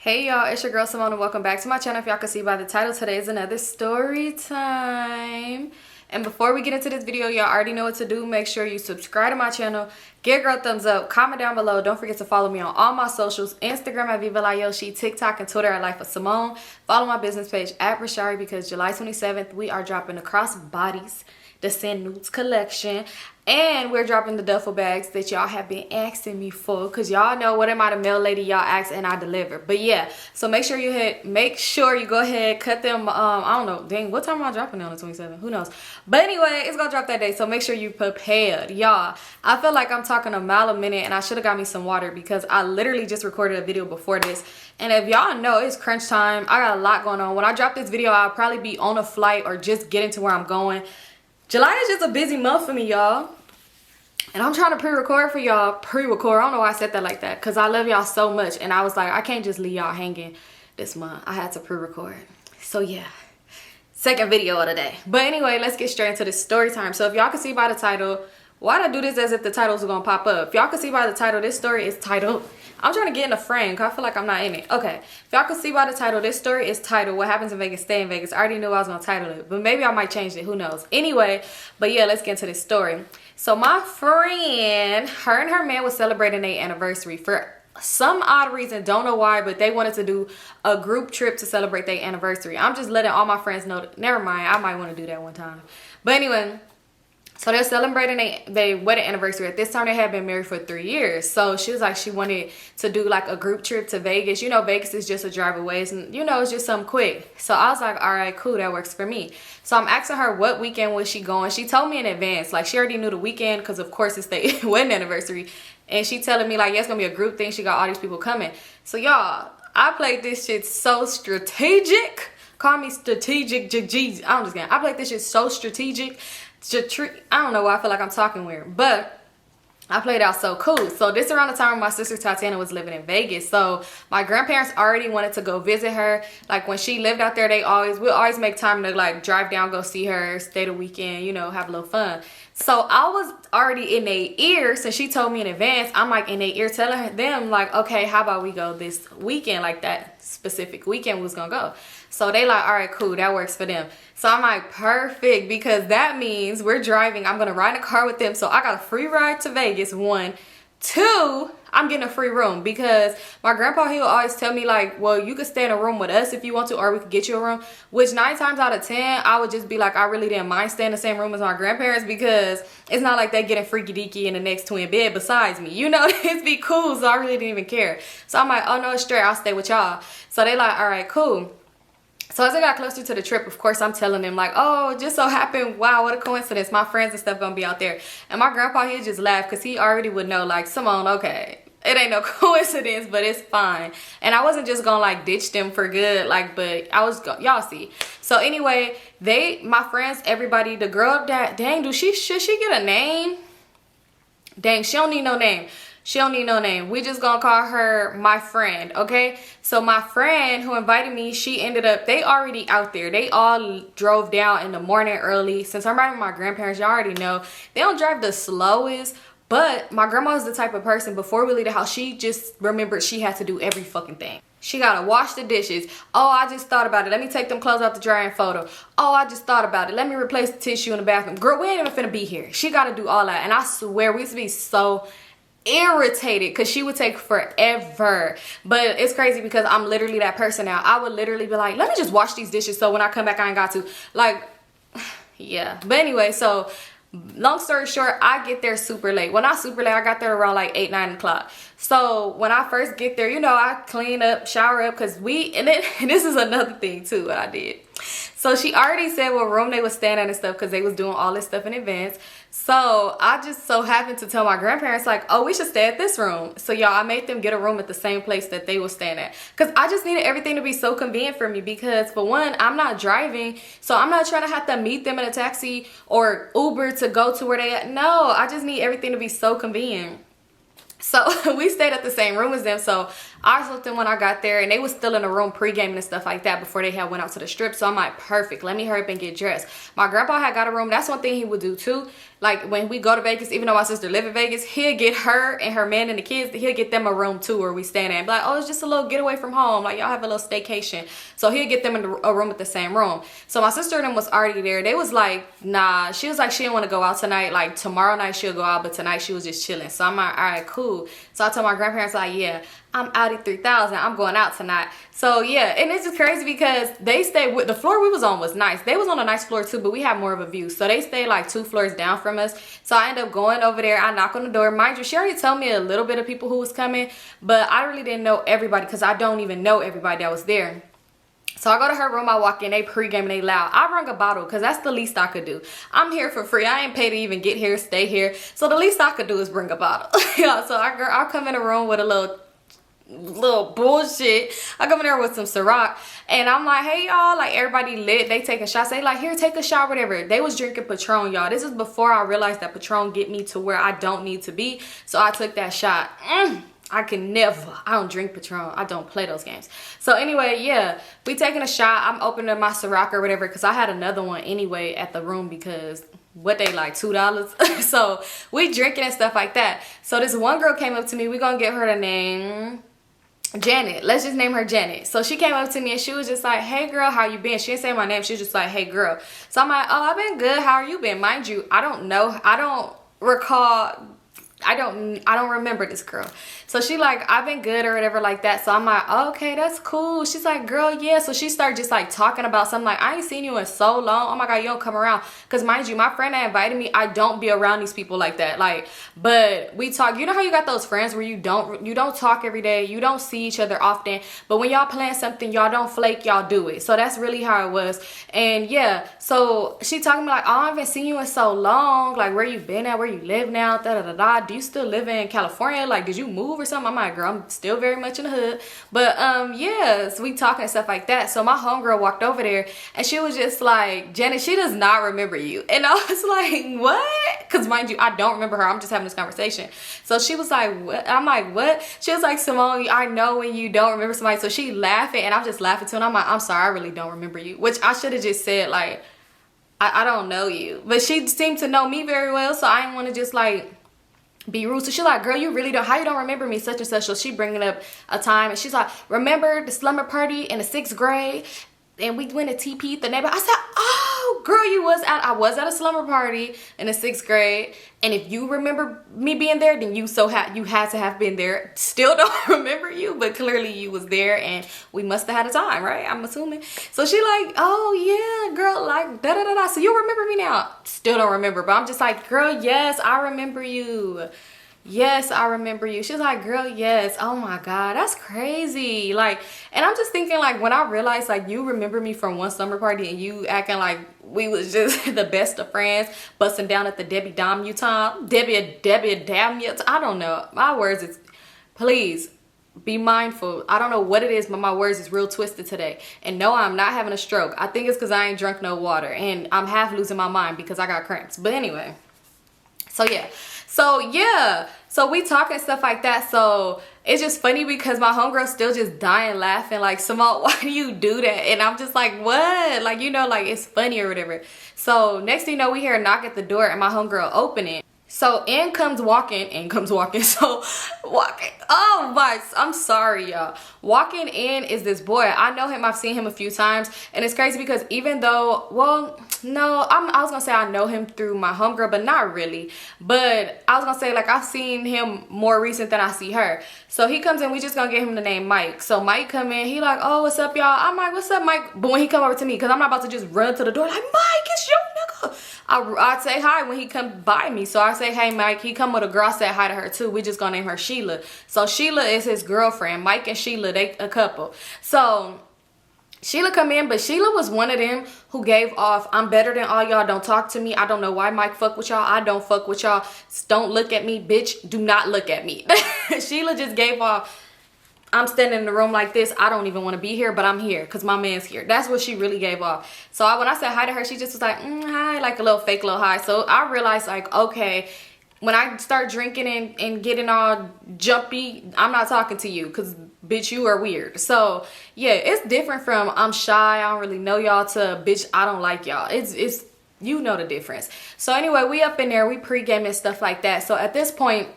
Hey y'all, it's your girl Symone and welcome back to my channel. If y'all can see by the title, today is another story time. And before we get into this video, y'all already know what to do. Make sure you subscribe to my channel, give a girl a thumbs up, comment down below. Don't forget to follow me on all my socials, Instagram at Vivalayoshii, TikTok and Twitter at Lifewithsymone. Follow my business page at Brishari because July 27th, we are dropping the Crossbodies the Send Nudes collection. And we're dropping the duffel bags that y'all have been asking me for, because y'all know what am I, the mail lady y'all ask and I deliver. But yeah, so make sure you go ahead, cut them. I don't know, dang, what time am I dropping on the 27th? Who knows? But anyway, it's gonna drop that day, so make sure you prepared. Y'all, I feel like I'm talking a mile a minute and I should have got me some water because I literally just recorded a video before this. And if y'all know, it's crunch time. I got a lot going on. When I drop this video, I'll probably be on a flight or just getting to where I'm going. July is just a busy month for me, y'all. And I'm trying to pre-record for y'all. Pre-record. I don't know why I said that like that. Because I love y'all so much. And I was like, I can't just leave y'all hanging this month. I had to pre-record. So yeah. Second video of the day. But anyway, let's get straight into this story time. So if y'all can see by the title, why'd I do this as if the titles were going to pop up? If y'all can see by the title, this story is titled... I'm trying to get in a frame because I feel like I'm not in it. Okay. If y'all can see by the title, this story is titled What Happens in Vegas, Stay in Vegas. I already knew I was going to title it, but maybe I might change it. Who knows? Anyway, but yeah, let's get into this story. So my friend, her and her man was celebrating their anniversary for some odd reason. Don't know why, but they wanted to do a group trip to celebrate their anniversary. I'm just letting all my friends know. Never mind. I might want to do that one time. But anyway... So they're celebrating their wedding anniversary. At this time, they had been married for 3 years. So she was like, she wanted to do like a group trip to Vegas. You know, Vegas is just a drive away. And, you know, it's just something quick. So I was like, all right, cool. That works for me. So I'm asking her what weekend was she going. She told me in advance. Like, she already knew the weekend because, of course, it's their wedding anniversary. And she telling me, like, yeah, it's going to be a group thing. She got all these people coming. So, y'all, I played this shit so strategic. Call me strategic. I'm just kidding. I played this shit so strategic. I don't know why I feel like I'm talking weird, but I played out so cool. So this around the time when my sister Tatiana was living in Vegas. So my grandparents already wanted to go visit her. Like when she lived out there, we'll always make time to like drive down, go see her, stay the weekend, you know, have a little fun. So I was already in their ear, since she told me in advance. I'm like in their ear telling them like, okay, how about we go this weekend? Like that specific weekend we was gonna go. So they like, all right, cool, that works for them. So I'm like, perfect, because that means we're driving. I'm gonna ride in a car with them. So I got a free ride to Vegas, 1. 2, I'm getting a free room because my grandpa, he'll always tell me like, well, you could stay in a room with us if you want to, or we could get you a room. Which 9 times out of 10, I would just be like, I really didn't mind staying in the same room as my grandparents because it's not like they getting freaky deaky in the next twin bed besides me. You know, it'd be cool, so I really didn't even care. So I'm like, oh no, it's straight, I'll stay with y'all. So they like, all right, cool. So as I got closer to the trip, of course, I'm telling them like, oh, just so happened, wow, what a coincidence. My friends and stuff gonna be out there. And my grandpa, he'd just laugh because he already would know like, Symone, okay, it ain't no coincidence, but it's fine. And I wasn't just gonna like ditch them for good, like, but I was, y'all see. So anyway, my friends, everybody, the girl that, dang, should she get a name? Dang, she don't need no name. She don't need no name. We just gonna call her my friend, okay? So my friend who invited me, she ended up, they already out there. They all drove down in the morning early. Since I'm riding with my grandparents, y'all already know, they don't drive the slowest. But my grandma is the type of person, before we leave the house, she just remembered she had to do every fucking thing. She gotta wash the dishes. Oh, I just thought about it. Let me take them clothes out the dryer and photo. Oh, I just thought about it. Let me replace the tissue in the bathroom. Girl, we ain't even finna be here. She gotta do all that. And I swear, we used to be so irritated because she would take forever. But it's crazy because I'm literally that person now. I would literally be like, let me just wash these dishes so when I come back I ain't got to. Like, yeah. But anyway, so long story short, I get there super late. Well, not super late. I got there around like 8, 9 o'clock. So when I first get there, you know, I clean up, shower up, because and this is another thing too, what I did. So she already said what room they was staying at and stuff because they was doing all this stuff in advance. So I just so happened to tell my grandparents like, oh, we should stay at this room. So y'all, I made them get a room at the same place that they were staying at. Because I just needed everything to be so convenient for me because for one, I'm not driving. So I'm not trying to have to meet them in a taxi or Uber to go to where they at. No, I just need everything to be so convenient. So we stayed at the same room as them. So I slept in when I got there, and they was still in the room pre-gaming and stuff like that before they had went out to the strip. So I'm like, perfect, let me hurry up and get dressed. My grandpa had got a room. That's one thing he would do too. Like when we go to Vegas, even though my sister live in Vegas, he'll get her and her man and the kids, he'll get them a room too where we staying at and be like, oh, it's just a little getaway from home, like y'all have a little staycation. So he'll get them in a room with the same room. So my sister and them was already there. They was like, nah, she was like, she didn't want to go out tonight. Like tomorrow night she'll go out, but tonight she was just chilling. So I'm like, all right, cool. So I told my grandparents, like, yeah, I'm out at 3,000. I'm going out tonight. So yeah, and it's just crazy because they stayed with, the floor we was on was nice. They was on a nice floor too, but we had more of a view. So they stayed like 2 floors down from us. So I ended up going over there. I knock on the door. Mind you, she already told me a little bit of people who was coming, but I really didn't know everybody because I don't even know everybody that was there. So I go to her room, I walk in, they pre-game, they loud. I bring a bottle because that's the least I could do. I'm here for free. I ain't paid to even get here, stay here. So the least I could do is bring a bottle. Yeah, so I'll come in the room with a little bullshit. I come in there with some Ciroc and I'm like, hey y'all, like everybody lit, they taking shots. They like, here, take a shot, whatever. They was drinking Patron, y'all. This is before I realized that Patron get me to where I don't need to be. So I took that shot. I don't drink Patron. I don't play those games. So anyway, yeah, we taking a shot. I'm opening my Ciroc or whatever because I had another one anyway at the room because what they like $2. So we drinking and stuff like that. So this one girl came up to me. We gonna give her the name Janet. Let's just name her Janet. So she came up to me and she was just like, hey girl, how you been? She didn't say my name. She was just like, hey girl. So I'm like, oh, I've been good. How are you been? Mind you, I don't know. I don't recall. I don't remember this girl. So she like, I've been good or whatever like that. So I'm like, okay, that's cool. She's like, girl, yeah. So she started just like talking about something like, I ain't seen you in so long. Oh my God, you don't come around. Because mind you, my friend that invited me, I don't be around these people like that. Like, but we talk. You know how you got those friends where you don't talk every day. You don't see each other often. But when y'all plan something, y'all don't flake, y'all do it. So that's really how it was. And yeah, so she talking like, oh, I haven't seen you in so long. Like, where you been at? Where you live now? Da da da da. Do you still live in California? Like, did you move or something? I'm like, girl, I'm still very much in the hood. But yeah, so we talking and stuff like that. So my homegirl walked over there and she was just like, Janet, she does not remember you. And I was like, what? Because mind you, I don't remember her. I'm just having this conversation. So she was like, what? I'm like, what? She was like, Symone, I know when you don't remember somebody. So she laughing and I'm just laughing too. And I'm like, I'm sorry, I really don't remember you. Which I should have just said like, I don't know you. But she seemed to know me very well. So I didn't want to just like be rude. So she's like, girl, you really don't, how you don't remember me, such and such. So she bringing up a time and she's like, remember the slumber party in the 6th grade and we went to TP the neighbor. I said, oh girl, I was at a slumber party in the 6th grade, and if you remember me being there, then you had to have been there. Still don't remember you, but clearly you was there and we must have had a time, right? I'm assuming. So she like, oh yeah, girl, like da da da da. So you remember me now? Still don't remember, but I'm just like, girl, yes, I remember you. Yes, I remember you. She was like, girl, yes. Oh my God, that's crazy. Like, and I'm just thinking like, when I realized like you remember me from one slumber party and you acting like we was just the best of friends, busting down at the Debbie Dam time. Debbie Dam, I don't know. My words is, please be mindful. I don't know what it is, but my words is real twisted today. And no, I'm not having a stroke. I think it's because I ain't drunk no water and I'm half losing my mind because I got cramps. But anyway, so yeah. So we talking stuff like that. So it's just funny because my homegirl still just dying laughing like, Symone, why do you do that? And I'm just like, what? Like, you know, like it's funny or whatever. So next thing you know, we hear a knock at the door and my homegirl open it. So in comes walking. So walking, oh my, I'm sorry y'all. Walking in is this boy. I know him, I've seen him a few times, and it's crazy because even though, well, no, I was gonna say I know him through my homegirl, but not really. But I was gonna say like I've seen him more recent than I see her. So he comes in, we just gonna give him the name Mike. So Mike come in, he like, oh, what's up y'all? I'm like, what's up Mike? But when he come over to me, because I'm not about to just run to the door like, Mike, it's your nigga. I'd say hi when he come by me. So I say, hey Mike. He come with a girl, I said hi to her too. We just gonna name her Sheila. So Sheila is his girlfriend. Mike and Sheila, they a couple. So Sheila come in, but Sheila was one of them who gave off, I'm better than all y'all, don't talk to me. I don't know why Mike fuck with y'all. I don't fuck with y'all. Don't look at me, bitch. Do not look at me. Sheila just gave off, I'm standing in the room like this. I don't even want to be here, but I'm here because my man's here. That's what she really gave off. So when I said hi to her, she just was like, hi, like a little fake little hi. So I realized like, okay, when I start drinking and getting all jumpy, I'm not talking to you because bitch, you are weird. So yeah, it's different from I'm shy, I don't really know y'all, to bitch, I don't like y'all. It's you know the difference. So anyway, we up in there, we pre-game and stuff like that. So at this point,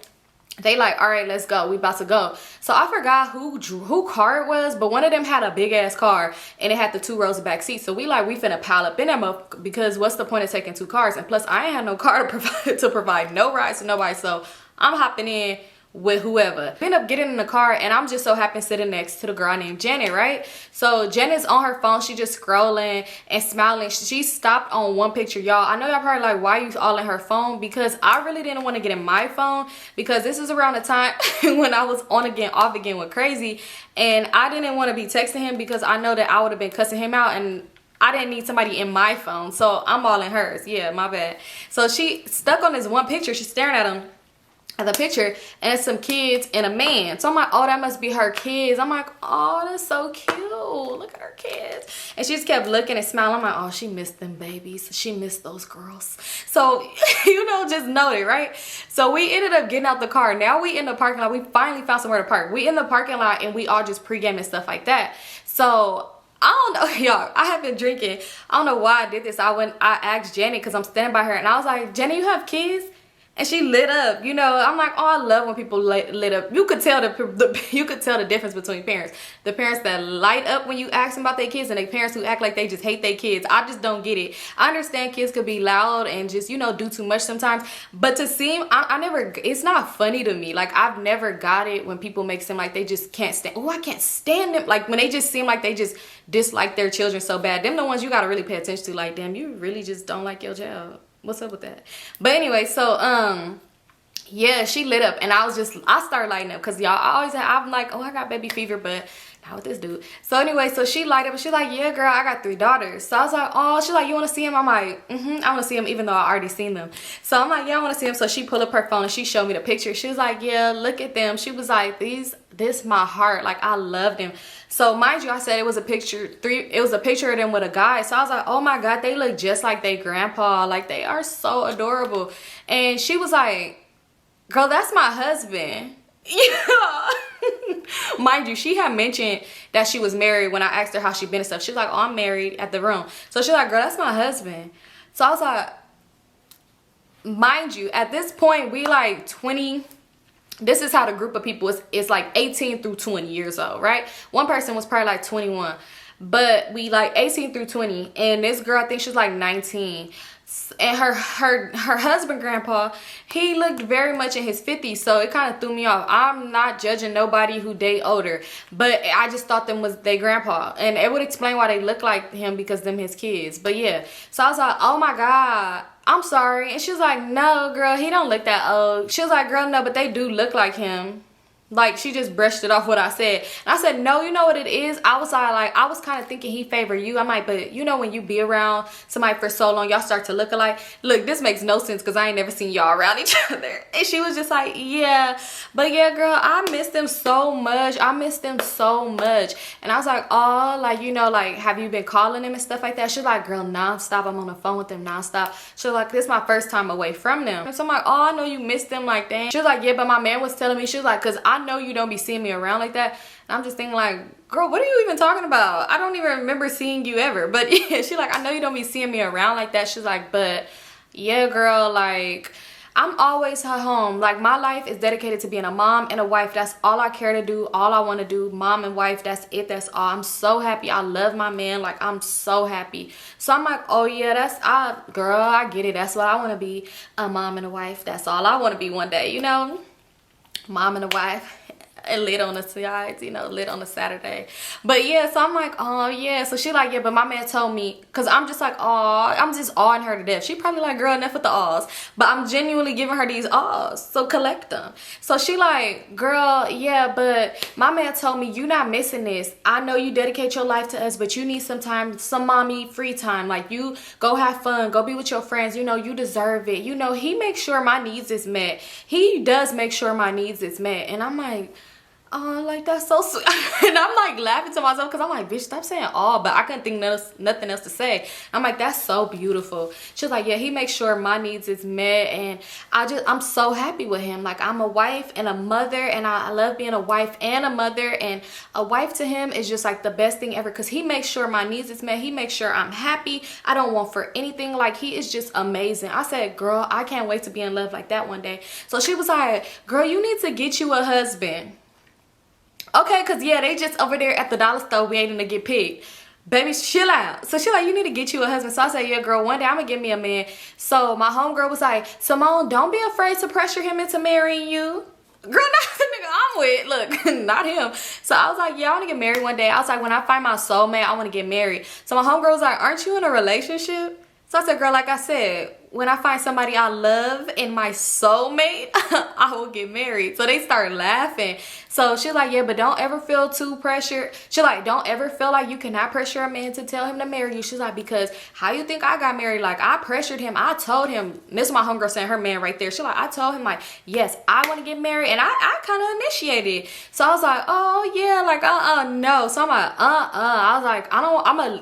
they like, all right, let's go, we about to go. So I forgot who car it was, but one of them had a big ass car and it had the 2 rows of back seats. So we finna pile up in them, because what's the point of taking 2 cars? And plus I ain't had no car to provide no rides to nobody. So I'm hopping in with whoever. We end up getting in the car, and I'm just so happen sitting next to the girl named Janet, right? So Janet's on her phone, she just scrolling and smiling. She stopped on one picture, y'all. I know y'all probably like, why you all in her phone? Because I really didn't want to get in my phone, because this is around the time when I was on again, off again with Crazy, and I didn't want to be texting him because I know that I would have been cussing him out, and I didn't need somebody in my phone, so I'm all in hers. Yeah, my bad. So she stuck on this one picture, she's staring at him, at the picture, and it's some kids and a man. So I'm like, oh, that must be her kids. I'm like, oh, that's so cute, look at her kids. And she just kept looking and smiling. I'm like, oh, she missed them babies, she missed those girls. So you know, just know it, right? So we ended up getting out the car. Now we in the parking lot, we finally found somewhere to park. We in the parking lot, and we all just pregame and stuff like that. So I don't know, y'all, I have been drinking. I don't know why I did this. I asked Janet, because I'm standing by her, and I was like, Janet, you have kids? And she lit up, you know. I'm like, oh, I love when people lit up. You could tell you could tell the difference between parents. The parents that light up when you ask them about their kids, and the parents who act like they just hate their kids. I just don't get it. I understand kids could be loud and just, you know, do too much sometimes. But to seem, I never, it's not funny to me. Like, I've never got it when people make seem like they just can't stand. Oh, I can't stand them. Like, when they just seem like they just dislike their children so bad. Them the ones you got to really pay attention to. Like, damn, you really just don't like your child. What's up with that? But anyway, so yeah, she lit up, and I started lighting up, because y'all, I'm like, oh, I got baby fever, but not with this dude. So anyway, so she lighted up, and she's like, yeah, girl, I got 3 daughters. So I was like, oh, she's like, you want to see them? I'm like, I want to see them, even though I already seen them. So I'm like, yeah, I want to see them. So she pulled up her phone, and she showed me the picture. She was like, yeah, look at them. She was like, this my heart, like, I love them. So mind you, I said it was a picture of them with a guy. So I was like, oh my god, they look just like their grandpa, like they are so adorable. And she was like, girl, that's my husband. Yeah. Mind you, she had mentioned that she was married when I asked her how she been and stuff. She was like, oh, I'm married, at the room. So she's like, girl, that's my husband. So I was like, mind you, at this point, we like 20. This is how the group of people is like 18 through 20 years old, right? One person was probably like 21, but we like 18 through 20, and this girl, I think she was like 19. And her husband, grandpa, he looked very much in his 50s, so it kind of threw me off. I'm not judging nobody who date older, but I just thought them was their grandpa, and it would explain why they look like him, because them his kids. But yeah, so I was like, oh my god, I'm sorry. And she was like, no, girl, he don't look that old. She was like, girl, no, but they do look like him. Like, she just brushed it off what I said. And I said, no, you know what it is? I was kind of thinking he favored you. I'm like, but you know, when you be around somebody for so long, y'all start to look alike. Look, this makes no sense, because I ain't never seen y'all around each other. And she was just like, yeah. But yeah, girl, I miss them so much. I miss them so much. And I was like, oh, like, you know, like, have you been calling them and stuff like that? She was like, girl, nonstop. I'm on the phone with them nonstop. She was like, this is my first time away from them. And so I'm like, oh, I know you miss them, like, dang. She was like, yeah, but my man was telling me, she was like, because I know you don't be seeing me around like that. And I'm just thinking like, girl, what are you even talking about? I don't even remember seeing you ever. But yeah, she's like, I know you don't be seeing me around like that. She's like, but yeah, girl, like, I'm always at home. Like, my life is dedicated to being a mom and a wife. That's all I care to do, all I want to do. Mom and wife, that's it, that's all. I'm so happy. I love my man. Like, I'm so happy. So I'm like, oh yeah, girl, I get it. That's what I want to be, a mom and a wife. That's all I want to be one day, you know, mom and a wife. And lit on the sides, you know, lit on a Saturday. But yeah, so I'm like, oh yeah. So she like, yeah, but my man told me, because I'm just like, oh, I'm just awing her to death. She probably like, girl, enough with the awes. But I'm genuinely giving her these awes, so collect them. So she like, girl, yeah, but my man told me, you not missing this. I know you dedicate your life to us, but you need some time, some mommy free time. Like, you go have fun, go be with your friends, you know, you deserve it. You know, he makes sure my needs is met. He does make sure my needs is met. And I'm like, oh, like, that's so sweet. And I'm like laughing to myself because I'm like, bitch, stop saying all, but I couldn't think nothing else to say. I'm like, that's so beautiful. She was like, yeah, he makes sure my needs is met, and I'm so happy with him. Like, I'm a wife and a mother, and I love being a wife and a mother, and a wife to him is just like the best thing ever because he makes sure my needs is met. He makes sure I'm happy. I don't want for anything. Like, he is just amazing. I said, girl, I can't wait to be in love like that one day. So she was like, girl, you need to get you a husband. Okay, because yeah, they just over there at the dollar store waiting to get picked. Baby, chill out. So she like, you need to get you a husband. So I said, yeah, girl, one day I'm going to get me a man. So my homegirl was like, Symone, don't be afraid to pressure him into marrying you. Girl, not the nigga I'm with. Look, not him. So I was like, yeah, I want to get married one day. I was like, when I find my soulmate, I want to get married. So my homegirl was like, aren't you in a relationship? So I said, girl, like I said, when I find somebody I love and my soulmate, I will get married. So they start laughing. So she's like, yeah, but don't ever feel too pressured. She's like, don't ever feel like you cannot pressure a man to tell him to marry you. She's like, because how you think I got married? Like, I pressured him. I told him, this is my homegirl saying her man right there. She's like, I told him, like, yes, I want to get married. And I kind of initiated. So I was like, oh, yeah, like, no. So I'm like, I was like,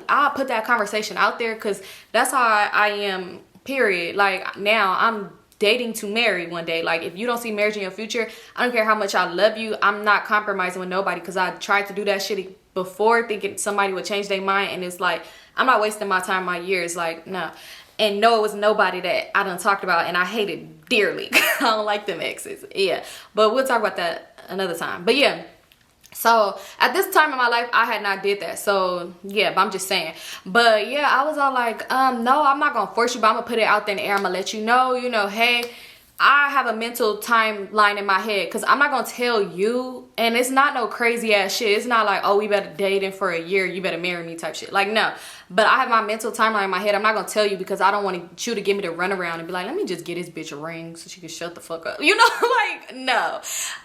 I'll put that conversation out there because that's how I am. Period. Like, now I'm dating to marry one day. Like, if you don't see marriage in your future, I don't care how much I love you, I'm not compromising with nobody because I tried to do that shit before thinking somebody would change their mind, and it's like, I'm not wasting my time, my years. Like, no. And no, it was nobody that I done talked about and I hated dearly. I don't like them exes. Yeah, but we'll talk about that another time. But yeah, so at this time in my life, I had not did that. So yeah, but I'm just saying. But yeah, I was all like, no, I'm not gonna force you, but I'm gonna put it out there in the air. I'm gonna let you know, hey, I have a mental timeline in my head because I'm not gonna tell you, and it's not no crazy ass shit. It's not like, oh, we better dating for a year, you better marry me type shit. Like, no. But I have my mental timeline in my head. I'm not gonna tell you because I don't want you to give me the runaround and be like, let me just get this bitch a ring so she can shut the fuck up. You know, like, no.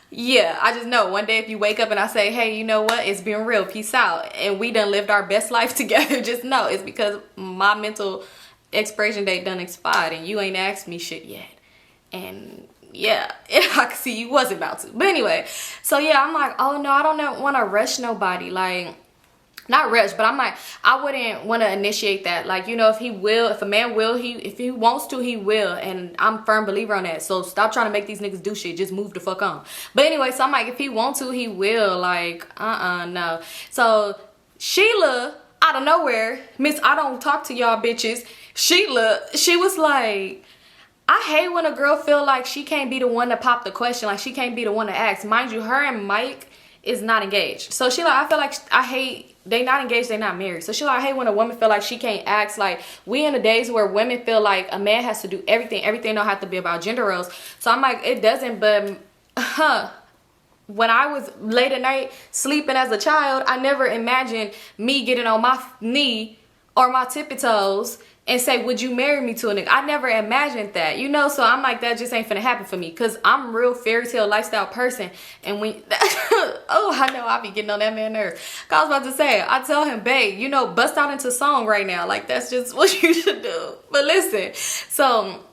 Yeah, I just know one day if you wake up and I say, hey, you know what, it's been real, peace out, and we done lived our best life together, just know it's because my mental expiration date done expired and you ain't asked me shit yet. And yeah, I could see you wasn't about to. But anyway, so yeah, I'm like, oh no, I don't want to rush nobody. Like, not rush, but I'm like, I wouldn't want to initiate that. Like, you know, if a man will, if he wants to, he will. And I'm a firm believer on that. So stop trying to make these niggas do shit. Just move the fuck on. But anyway, so I'm like, if he wants to, he will. Like, no. So Sheila, out of nowhere, Miss I don't talk to y'all bitches, Sheila, she was like, I hate when a girl feel like she can't be the one to pop the question. Like, she can't be the one to ask. Mind you, her and Mike is not engaged. So she like, I feel like I hate, they not engaged, they not married. So she like, I hate when a woman feel like she can't ask. Like, we in the days where women feel like a man has to do everything. Everything don't have to be about gender roles. So I'm like, it doesn't, but when I was late at night sleeping as a child, I never imagined me getting on my knee or my tippy toes and say, would you marry me to a nigga? I never imagined that, you know? So I'm like, that just ain't finna happen for me because I'm a real fairy tale lifestyle person. And when, oh, I know I be getting on that man nerves. I was about to say, I tell him, babe, you know, bust out into song right now. Like, that's just what you should do. But listen, so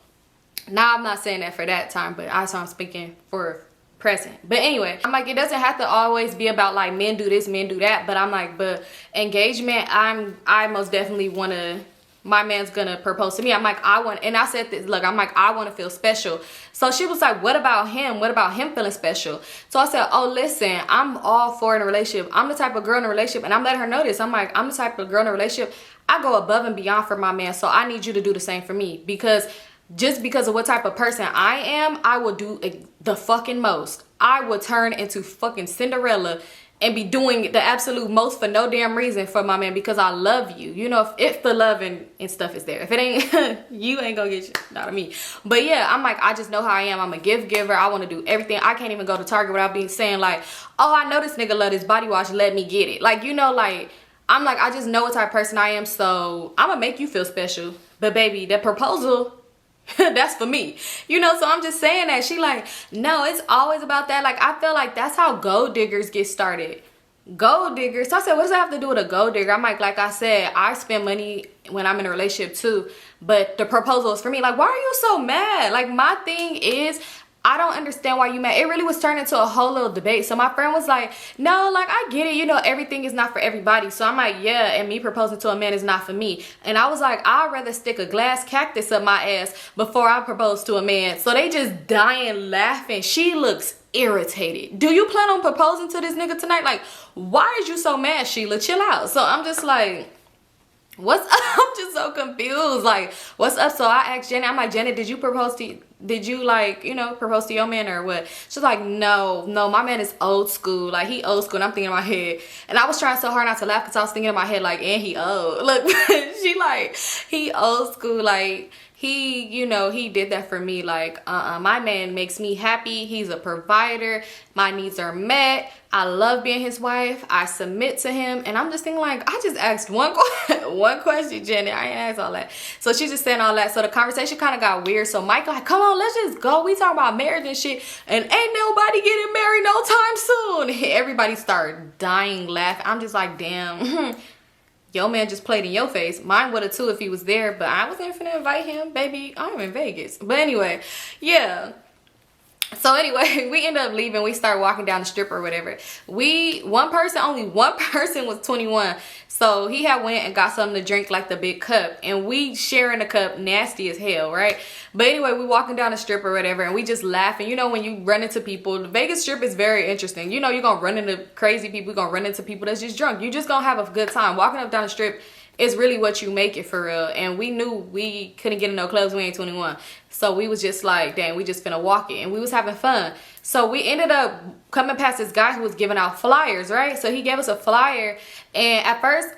now I'm not saying that for that time, but I'm speaking for present. But anyway, I'm like, it doesn't have to always be about like men do this, men do that. But I'm like, but engagement, I most definitely want to, my man's gonna propose to me. I'm like, and I said this, look, I'm like, I want to feel special. So she was like, what about him? What about him feeling special? So I said, oh, listen, I'm all for in a relationship. I'm the type of girl in a relationship, and I'm letting her know this. I'm like, I'm the type of girl in a relationship, I go above and beyond for my man. So I need you to do the same for me, because just because of what type of person I am, I will do the fucking most. I will turn into fucking Cinderella and be doing the absolute most for no damn reason for my man because I love you. You know, if the love and stuff is there. If it ain't, you ain't gonna get shit out of me. But yeah, I'm like, I just know how I am. I'm a giver. I want to do everything. I can't even go to Target without being saying like, oh, I know this nigga love this body wash. Let me get it. Like, you know, like, I'm like, I just know what type of person I am. So I'm gonna make you feel special. But baby, that proposal, that's for me, you know. So I'm just saying that. She like, no, it's always about that. Like, I feel like that's how gold diggers get started. Gold diggers. So I said, what does that have to do with a gold digger? I'm like I said, I spend money when I'm in a relationship too, but the proposal is for me. Like, why are you so mad? Like, my thing is, I don't understand why you mad. It really was turning into a whole little debate. So my friend was like, no, like, I get it. You know, everything is not for everybody. So I'm like, yeah, and me proposing to a man is not for me. And I was like, I'd rather stick a glass cactus up my ass before I propose to a man. So they just dying laughing. She looks irritated. Do you plan on proposing to this nigga tonight? Like, why is you so mad, Sheila? Chill out. So I'm just like, what's up? I'm just so confused. Like, what's up? So I asked Jenny, I'm like, Jenny, did you propose to, did you, like, you know, propose to your man or what? She's like, no, my man is old school. Like, he old school. And I'm thinking in my head. And I was trying so hard not to laugh because I was thinking in my head, like, and he old. Look, she like, he old school. Like, he, you know, he did that for me. Like, my man makes me happy. He's a provider. My needs are met. I love being his wife. I submit to him. And I'm just thinking, like, I just asked one question, Jenny. I ain't asked all that. So she's just saying all that. So the conversation kind of got weird. So Mike like, come on, let's just go. We talking about marriage and shit. And ain't nobody getting married no time soon. Everybody started dying laughing. I'm just like, damn. Your man just played in your face. Mine would have too if he was there, but I wasn't finna invite him, baby. I'm in Vegas. But anyway, yeah. So anyway, we ended up leaving. We started walking down the strip or whatever. Only one person was 21. So he had went and got something to drink, like the big cup. And we sharing the cup, nasty as hell, right? But anyway, we walking down the strip or whatever, and we just laughing. You know, when you run into people, the Vegas strip is very interesting. You know, you're going to run into crazy people. You're going to run into people that's just drunk. You're just going to have a good time. Walking up down the strip is really what you make it for real. And we knew we couldn't get in no clubs. We ain't 21. So we was just like, dang, we just finna walk it. And we was having fun. So we ended up coming past this guy who was giving out flyers, right? So he gave us a flyer. And at first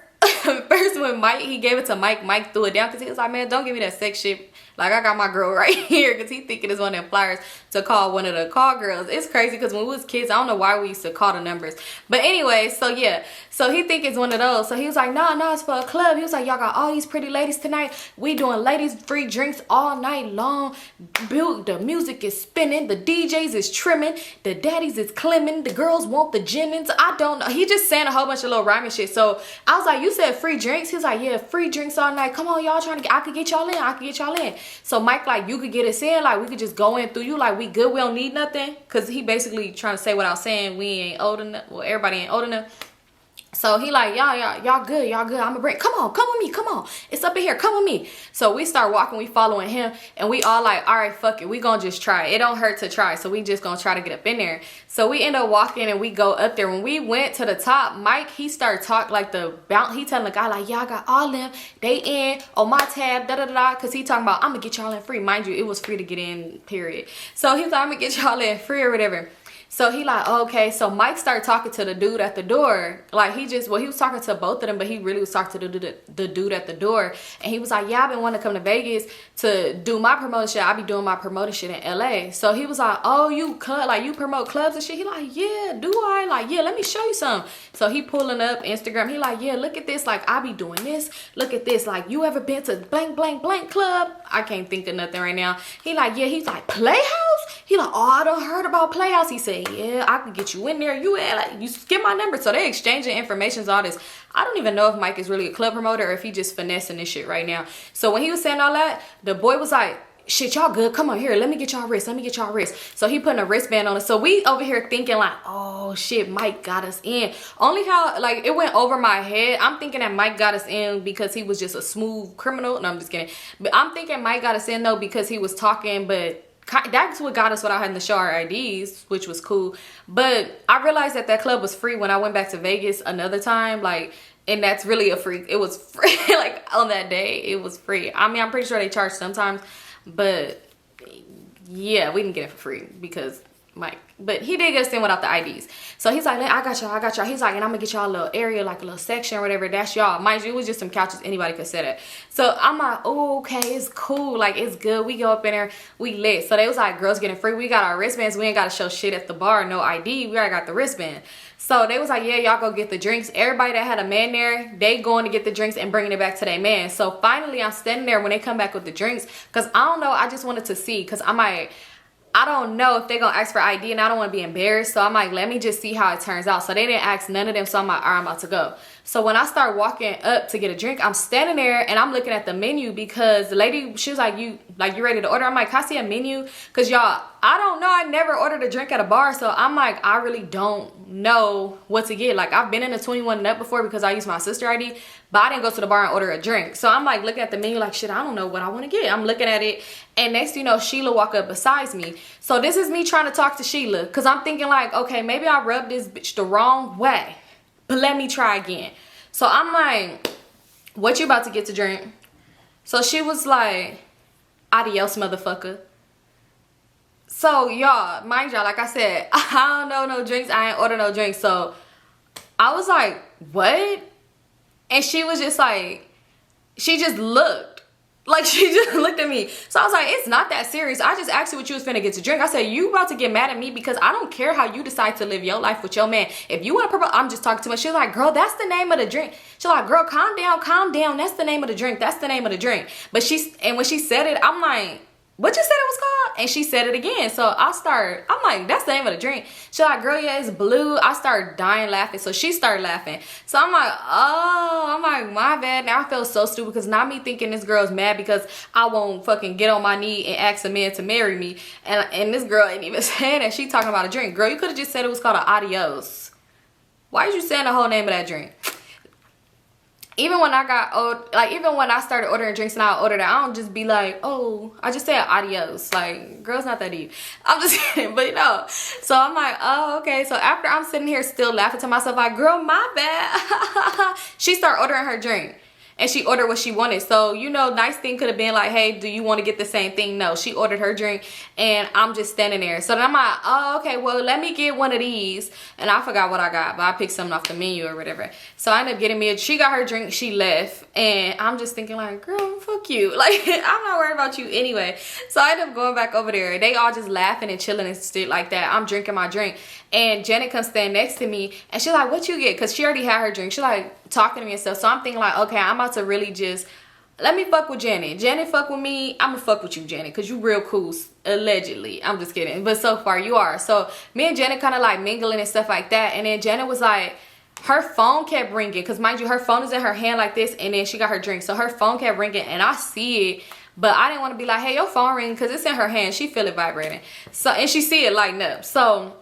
when he gave it to Mike threw it down because he was like, man, don't give me that sex shit. Like, I got my girl right here, because he thinking it's one of them flyers to call one of the call girls. It's crazy because when we was kids, I don't know why we used to call the numbers. But anyway, so yeah. So he think it's one of those. So he was like, no, it's for a club. He was like, y'all got all these pretty ladies tonight. We doing ladies free drinks all night long. The music is spinning. The DJs is trimming. The daddies is climbing. The girls want the Jennings. I don't know. He just saying a whole bunch of little rhyming shit. So I was like, you said free drinks? He was like, yeah, free drinks all night. Come on, y'all trying to I could get y'all in. So Mike like, you could get us in. Like, we could just go in through you. Like, we good. We don't need nothing. Because he basically trying to say what I was saying. We ain't old enough. Well, everybody ain't old enough. So he like, y'all good. I'ma bring, come with me, come on. It's up in here, come with me. So we start walking, we following him, and we all like, all right, fuck it. We gonna just try. It don't hurt to try. So we just gonna try to get up in there. So we end up walking and we go up there. When we went to the top, Mike, he started talking like he telling the guy like, y'all got all them, they in on my tab, cause he talking about, I'm gonna get y'all in free. Mind you, it was free to get in, period. So he was like, I'm gonna get y'all in free or whatever. So he like, okay. So Mike started talking to the dude at the door. Like, he was talking to both of them, but he really was talking to the dude at the door. And he was like, yeah, I've been wanting to come to Vegas to do my promotion shit. I be doing my promoting shit in LA. So he was like, oh, you promote clubs and shit? He like, yeah, do I? Like, yeah, let me show you some. So he pulling up Instagram. He like, yeah, look at this. Like, I be doing this. Look at this. Like, you ever been to blank, blank, blank club? I can't think of nothing right now. He like, yeah. He's like, Playhouse? He like, oh, I done heard about Playhouse. He said, yeah, I can get you in there. You get my number. So they exchanging information, all this. I don't even know if Mike is really a club promoter or if he just finessing this shit right now. So when he was saying all that, the boy was like, shit, y'all good? Come on here. Let me get y'all wrist. So he putting a wristband on us. So we over here thinking like, oh shit, Mike got us in. Only how, like, it went over my head. I'm thinking that Mike got us in because he was just a smooth criminal. No, I'm just kidding. But I'm thinking Mike got us in though because he was talking, but that's what got us without having to show our IDs, which was cool. But I realized that club was free when I went back to Vegas another time, like, and that's really it was free. Like, on that day it was free. I mean, I'm pretty sure they charge sometimes, but yeah, we didn't get it for free because Mike, but he did get us in without the IDs. So he's like, I got y'all. He's like, and I'm gonna get y'all a little area, like a little section or whatever. That's y'all. Mind you, it was just some couches. Anybody could sit at. So I'm like, oh, okay, it's cool. Like, it's good. We go up in there, we lit. So they was like, girls getting free. We got our wristbands. We ain't got to show shit at the bar. No ID. We already got the wristband. So they was like, yeah, y'all go get the drinks. Everybody that had a man there, they going to get the drinks and bringing it back to their man. So finally, I'm standing there when they come back with the drinks. Because I don't know. I just wanted to see. Because I don't know if they're going to ask for ID and I don't want to be embarrassed. So I'm like, let me just see how it turns out. So they didn't ask none of them. So I'm like, all right, I'm about to go. So when I start walking up to get a drink, I'm standing there and I'm looking at the menu because the lady, she was like, you ready to order? I'm like, can I see a menu? Because y'all, I don't know. I never ordered a drink at a bar, so I'm like, I really don't know what to get. Like, I've been in a 21 and up before because I used my sister ID, but I didn't go to the bar and order a drink. So I'm like looking at the menu like, shit, I don't know what I want to get. I'm looking at it, and next thing you know, Sheila walk up besides me. So this is me trying to talk to Sheila because I'm thinking like, okay, maybe I rubbed this bitch the wrong way, but let me try again. So I'm like, what you about to get to drink? So she was like, adios, motherfucker. So y'all, mind y'all, like I said, I don't know no drinks. I ain't order no drinks. So I was like, what? And she was just like, she just looked. Like, she just looked at me. So I was like, it's not that serious. I just asked you what you was finna get to drink. I said, you about to get mad at me because I don't care how you decide to live your life with your man. If you want to propose, I'm just talking too much. She was like, girl, that's the name of the drink. She's like, girl, calm down, calm down. That's the name of the drink. That's the name of the drink. But when she said it, I'm like, what you said it was called? And she said it again. So I'm like, that's the name of the drink. She's like, girl, yeah, it's blue. I started dying laughing. So she started laughing. So I'm like, oh, I'm like, my bad. Now I feel so stupid because now me thinking this girl's mad because I won't fucking get on my knee and ask a man to marry me. And this girl ain't even saying that. She talking about a drink. Girl, you could have just said it was called an adios. Why did you saying the whole name of that drink? Even when I got old, like even when I started ordering drinks and I ordered it, I don't just be like, oh, I just said adios. Like, girl's not that deep. I'm just kidding, but you know. So I'm like, oh, okay. So after I'm sitting here still laughing to myself, like, girl, my bad. She started ordering her drink. And she ordered what she wanted. So, you know, nice thing could have been like, hey, do you want to get the same thing? No, she ordered her drink and I'm just standing there. So then I'm like, oh, okay, well, let me get one of these. And I forgot what I got, but I picked something off the menu or whatever. So I ended up getting me she got her drink, she left. And I'm just thinking like, girl, fuck you. Like, I'm not worried about you anyway. So I ended up going back over there. They all just laughing and chilling and shit like that. I'm drinking my drink. And Janet comes stand next to me and she's like, what you get? Because she already had her drink. She's like talking to me and stuff. So I'm thinking like, okay, I'm about to really just, let me fuck with Janet. Janet fuck with me. I'm going to fuck with you, Janet, because you real cool, allegedly. I'm just kidding. But so far you are. So me and Janet kind of like mingling and stuff like that. And then Janet was like, her phone kept ringing. Because mind you, her phone is in her hand like this. And then she got her drink. So her phone kept ringing and I see it. But I didn't want to be like, hey, your phone ringing because it's in her hand. She feel it vibrating. So, and she see it lighting up. So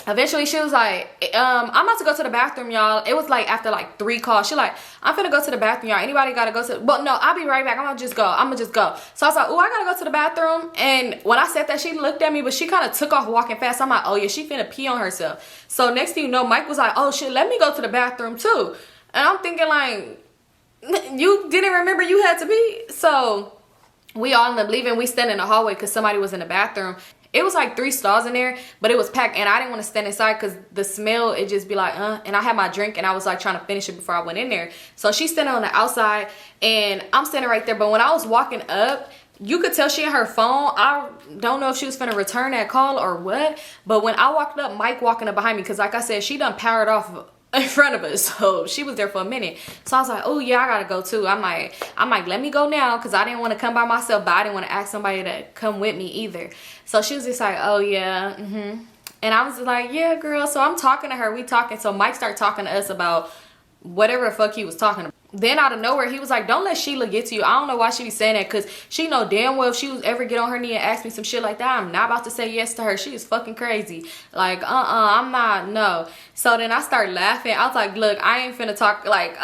eventually she was like, I'm about to go to the bathroom, y'all. It was like after like 3 calls. She like, I'm finna go to the bathroom, y'all. Anybody gotta go to, well, no, I'll be right back. I'm gonna just go. So I was like, oh, I gotta go to the bathroom. And when I said that, she looked at me, but she kind of took off walking fast. I'm like, oh yeah, she finna pee on herself. So next thing you know, Mike was like, oh shit, let me go to the bathroom too. And I'm thinking like, you didn't remember you had to pee? So we all ended up leaving. We stand in the hallway because somebody was in the bathroom. It was like 3 stalls in there, but it was packed and I didn't want to stand inside because the smell, it just be like, and I had my drink and I was like trying to finish it before I went in there. So she's standing on the outside and I'm standing right there. But when I was walking up, you could tell she had her phone. I don't know if she was finna return that call or what, but when I walked up, Mike walking up behind me, because like I said, she done powered off in front of us, so she was there for a minute. So I was like, oh yeah, I gotta go too. I'm like, let me go now, because I didn't want to come by myself, but I didn't want to ask somebody to come with me either. So she was just like, oh yeah, and I was just like, yeah, girl. So I'm talking to her, we talking. So Mike started talking to us about whatever the fuck he was talking about. Then out of nowhere, he was like, don't let Sheila get to you. I don't know why she be saying that, because she know damn well if she was ever get on her knee and ask me some shit like that, I'm not about to say yes to her. She is fucking crazy. Like, I'm not, no. So then I started laughing. I was like, look, I ain't finna talk, like,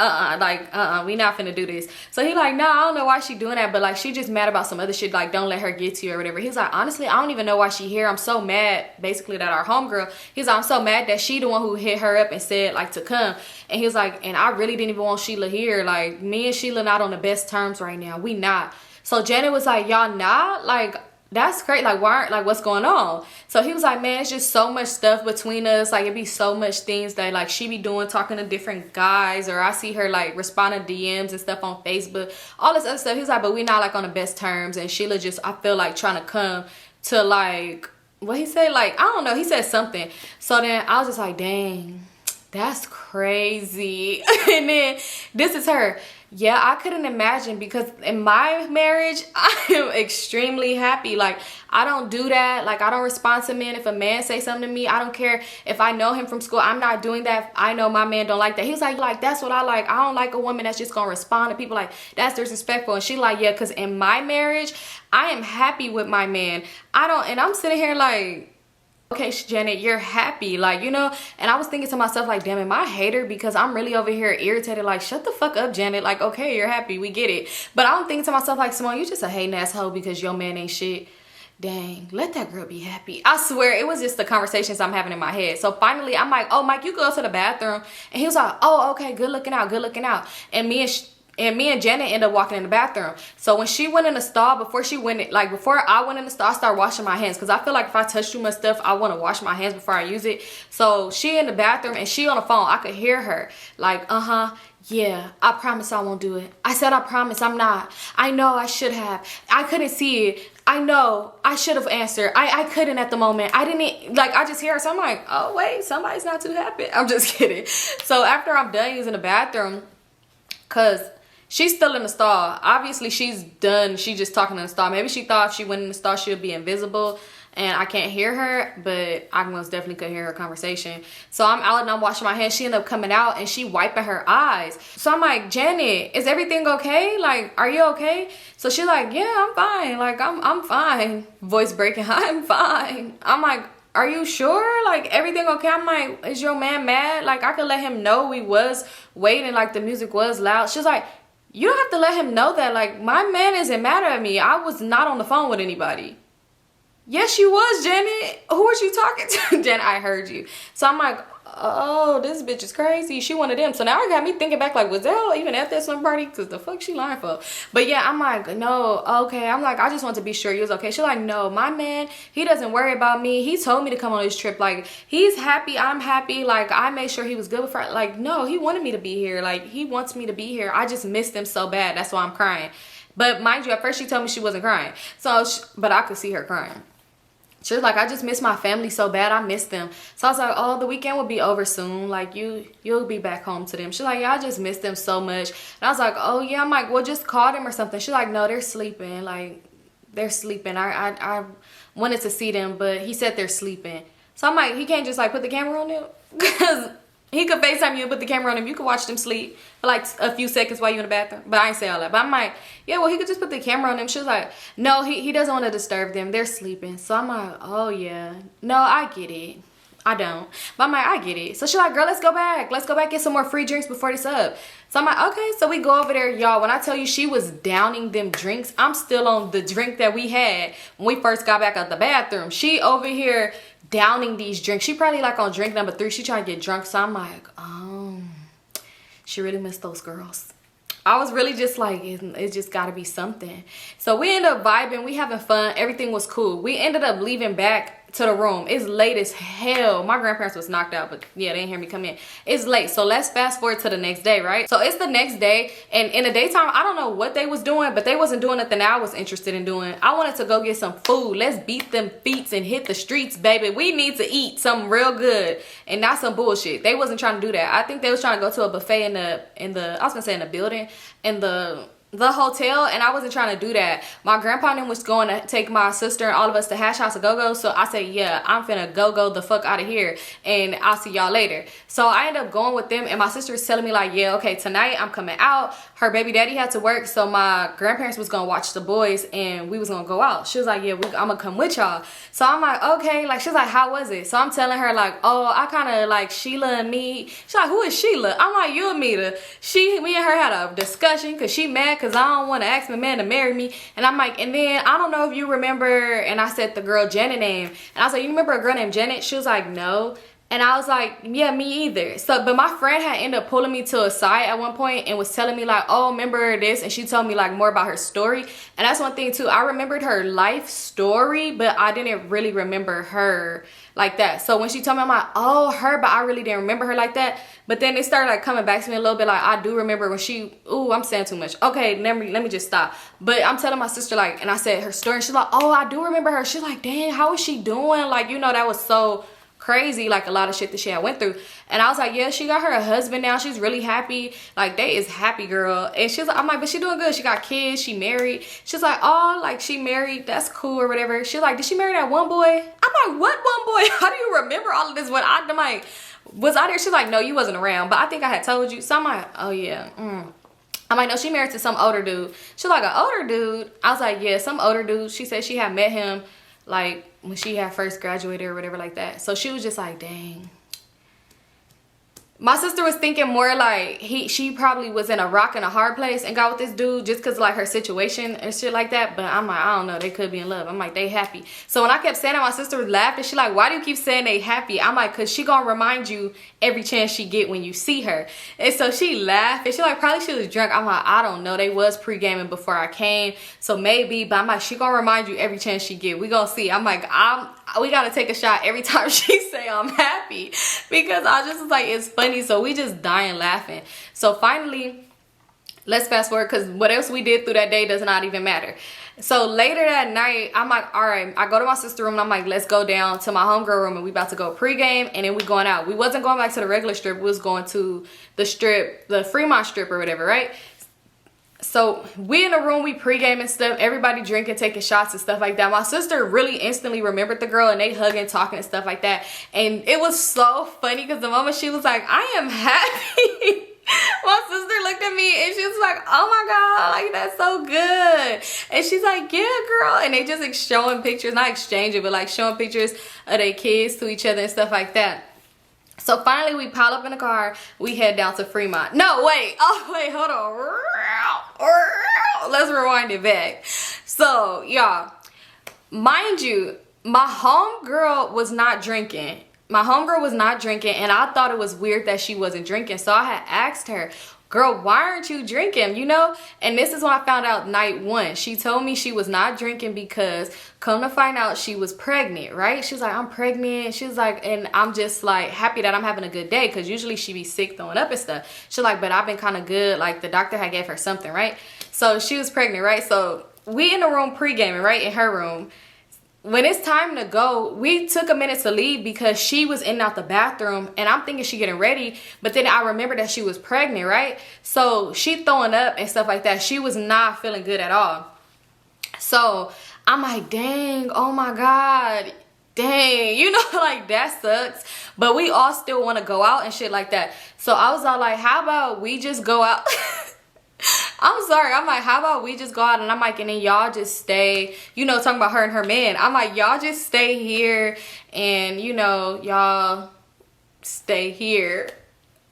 we not finna do this. So he like, no, I don't know why she doing that, but like, she just mad about some other shit, like, don't let her get to you or whatever. He's like, honestly, I don't even know why she here. I'm so mad, basically, that our homegirl, he's like, I'm so mad that she the one who hit her up and said, like, to come. And he was like, and I really didn't even want Sheila here. Like, me and Sheila not on the best terms right now. We not. So Janet was like, y'all not? Like, that's great. Like, why aren't, like, what's going on? So he was like, man, it's just so much stuff between us. Like, it be so much things that, like, she be doing, talking to different guys. Or I see her, like, responding to DMs and stuff on Facebook. All this other stuff. He's like, but we not, like, on the best terms. And Sheila just, I feel like, trying to come to, like, what he said? Like, I don't know. He said something. So then I was just like, dang, that's crazy. And then this is her. Yeah, I couldn't imagine, because in my marriage, I am extremely happy. Like, I don't do that. Like, I don't respond to men. If a man say something to me, I don't care if I know him from school. I'm not doing that. I know my man don't like that. He was like, that's what I like. I don't like a woman that's just gonna respond to people like, that's disrespectful. And she like, yeah, because in my marriage, I am happy with my man. And I'm sitting here like, okay, Janet, you're happy, like, you know. And I was thinking to myself like, damn, am I a hater? Because I'm really over here irritated, like, shut the fuck up, Janet. Like, okay, you're happy, we get it. But I'm thinking to myself like, Symone, you just a hating asshole because your man ain't shit. Dang, let that girl be happy. I swear, it was just the conversations I'm having in my head. So finally, I'm like, oh, Mike, you go to the bathroom. And he was like, oh, okay, good looking out, good looking out. And me and Janet ended up walking in the bathroom. So when she went in the stall, before I went in the stall, I started washing my hands, because I feel like if I touch too much stuff, I want to wash my hands before I use it. So she in the bathroom and she on the phone. I could hear her like, yeah, I promise I won't do it. I said I promise I'm not. I know I should have. I couldn't see it. I know I should have answered. I couldn't at the moment. I didn't, like, I just hear her. So I'm like, oh wait, somebody's not too happy. I'm just kidding. So after I'm done using the bathroom, because she's still in the stall. Obviously, she's done. She's just talking in the stall. Maybe she thought if she went in the stall, she'll be invisible and I can't hear her, but I most definitely could hear her conversation. So I'm out and I'm washing my hands. She ended up coming out and she wiping her eyes. So I'm like, Janet, is everything okay? Like, are you okay? So she's like, yeah, I'm fine. Like, I'm fine. Voice breaking. I'm fine. I'm like, are you sure? Like, everything okay? I'm like, is your man mad? Like, I could let him know we was waiting. Like, the music was loud. She's like, you don't have to let him know that. Like, my man isn't mad at me. I was not on the phone with anybody. Yes, you was, Janet. Who was you talking to? Janet, I heard you. So I'm like, oh, this bitch is crazy. She one of them. So now I got me thinking back, like, was Elle even at that swim party? Because the fuck she lying for? But yeah, I'm like, no, okay. I'm like, I just want to be sure you was okay. She's like, no, my man, he doesn't worry about me. He told me to come on this trip. Like, he's happy. I'm happy. Like, I made sure he was good with her. Like, no, he wanted me to be here. Like, he wants me to be here. I just missed him so bad. That's why I'm crying. But mind you, at first she told me she wasn't crying. But I could see her crying. She was like, I just miss my family so bad. I miss them. So I was like, oh, the weekend will be over soon. Like, you'll be back home to them. She's like, yeah, I just miss them so much. And I was like, oh, yeah. I'm like, well, just call them or something. She's like, no, they're sleeping. Like, they're sleeping. I wanted to see them, but he said they're sleeping. So I'm like, he can't just, like, put the camera on them? Because he could FaceTime you and put the camera on him. You could watch them sleep for, like, a few seconds while you're in the bathroom. But I ain't say all that. But I'm like, yeah, well, he could just put the camera on them. She was like, no, he doesn't want to disturb them. They're sleeping. So I'm like, oh, yeah. No, I get it. I don't. But I'm like, I get it. So she's like, girl, let's go back. Let's go back, get some more free drinks before this up. So I'm like, okay. So we go over there. Y'all, when I tell you she was downing them drinks, I'm still on the drink that we had when we first got back out the bathroom. She over here downing these drinks. She probably like on drink number 3. She trying to get drunk. So I'm like, she really missed those girls. I was really just like, it's just gotta be something. So we ended up vibing, we having fun, everything was cool. We ended up leaving back to the room. It's late as hell. My grandparents was knocked out, but yeah, they didn't hear me come in. It's late, so let's fast forward to the next day, right? So it's the next day, and in the daytime, I don't know what they was doing, but they wasn't doing nothing I was interested in doing. I wanted to go get some food. Let's beat them feet and hit the streets, baby. We need to eat something real good and not some bullshit. They wasn't trying to do that. I think they was trying to go to a buffet in the I was gonna say in the building, in the hotel, and I wasn't trying to do that. My grandpa and them was going to take my sister and all of us to Hash House of Go-Go, so I said, yeah, I'm finna go the fuck out of here, and I'll see y'all later. So I ended up going with them, and my sister was telling me like, yeah, okay, tonight I'm coming out. Her baby daddy had to work, so my grandparents was gonna watch the boys, and we was gonna go out. She was like, yeah, I'm gonna come with y'all. So I'm like, okay. Like, she's like, how was it? So I'm telling her like, oh, I kind of like Sheila and me. She's like, who is Sheila? I'm like, you'll meet her. Me and her had a discussion because she mad because I don't want to ask my man to marry me. And I'm like, and then I don't know if you remember, and I said the girl Janet name, and I was like, you remember a girl named Janet? She was like, no. And I was like, yeah, me either. So, but my friend had ended up pulling me to a side at one point and was telling me like, oh, remember this? And she told me like more about her story. And that's one thing too. I remembered her life story, but I didn't really remember her like that. So when she told me, I'm like, oh, her, but I really didn't remember her like that. But then it started like coming back to me a little bit. Like, I do remember when I'm saying too much. Okay, let me just stop. But I'm telling my sister like, and I said her story, and she's like, oh, I do remember her. She's like, dang, how is she doing? Like, you know, that was so crazy, like a lot of shit that she had went through. And I was like, yeah, she got her a husband now. She's really happy. Like, they is happy, girl. And she's like, I'm like, but she doing good. She got kids. She married. She's like, oh, like, she married. That's cool or whatever. She's like, did she marry that one boy? I'm like, what one boy? How do you remember all of this? When I'm like, was I there? She's like, no, you wasn't around. But I think I had told you. So I'm like, oh, yeah. I'm like, no, she married to some older dude. She's like, an older dude? I was like, yeah, some older dude. She said she had met him, like, when she had first graduated or whatever like that. So she was just like, dang. My sister was thinking more like she probably was in a rock and a hard place and got with this dude just because like her situation and shit like that. But I'm like, I don't know, they could be in love. I'm like, they happy. So when I kept saying that, my sister was laughing. She like, why do you keep saying they happy? I'm like, cause she gonna remind you every chance she get when you see her. And so she laughed and she like, probably she was drunk. I'm like, I don't know, they was pre-gaming before I came, so maybe. But I'm like, she gonna remind you every chance she get. We gonna see. I'm like, we gotta take a shot every time she say I'm happy, because I just was like, it's funny. So we just dying laughing. So finally, let's fast forward, because what else we did through that day does not even matter. So later that night, I'm like, all right, I go to my sister's room and I'm like, let's go down to my homegirl room and we about to go pregame and then we going out. We wasn't going back to the regular strip, we was going to the strip, the Fremont strip or whatever, right? So we in the room, we pregame and stuff, everybody drinking, taking shots and stuff like that. My sister really instantly remembered the girl and they hugging, talking and stuff like that. And it was so funny because the moment she was like, I am happy, my sister looked at me and she was like, oh my God, like, that's so good. And she's like, yeah, girl. And they just showing pictures, not exchanging, but like showing pictures of their kids to each other and stuff like that. So finally we pile up in the car, we head down to Fremont. No, wait, oh wait, hold on. Let's rewind it back. So y'all, mind you, my homegirl was not drinking. My homegirl was not drinking and I thought it was weird that she wasn't drinking. So I had asked her, girl, why aren't you drinking, you know? And this is when I found out night one. She told me she was not drinking because, come to find out, she was pregnant, right? She was like, I'm pregnant. She was like, and I'm just like happy that I'm having a good day, because usually she be sick throwing up and stuff. She's like, but I've been kind of good. Like, the doctor had gave her something, right? So she was pregnant, right? So we in the room pre-gaming, right? In her room. When it's time to go, we took a minute to leave because she was in and out the bathroom and I'm thinking she getting ready, but then I remember that she was pregnant, right? So she throwing up and stuff like that. She was not feeling good at all. So I'm like, dang, oh my God, dang, you know, like, that sucks. But we all still want to go out and shit like that. So I was all like, how about we just go out? I'm sorry, I'm like, how about we just go out? And I'm like, and then y'all just stay, you know, talking about her and her man. I'm like, y'all just stay here and, you know, y'all stay here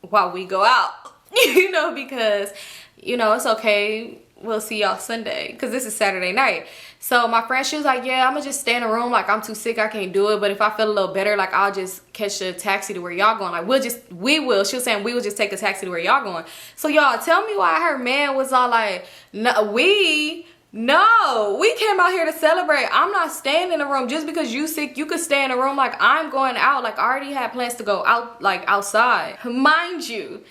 while we go out, you know, because, you know, it's okay. We'll see y'all Sunday, because this is Saturday night. So my friend, she was like, yeah, I'm gonna just stay in the room. Like, I'm too sick, I can't do it. But if I feel a little better, like, I'll just catch a taxi to where y'all going. Like, we will. She was saying we will just take a taxi to where y'all going. So y'all, tell me why her man was all like, no, we came out here to celebrate. I'm not staying in the room. Just because you sick, you could stay in the room. Like, I'm going out. Like, I already had plans to go out, like, outside. Mind you,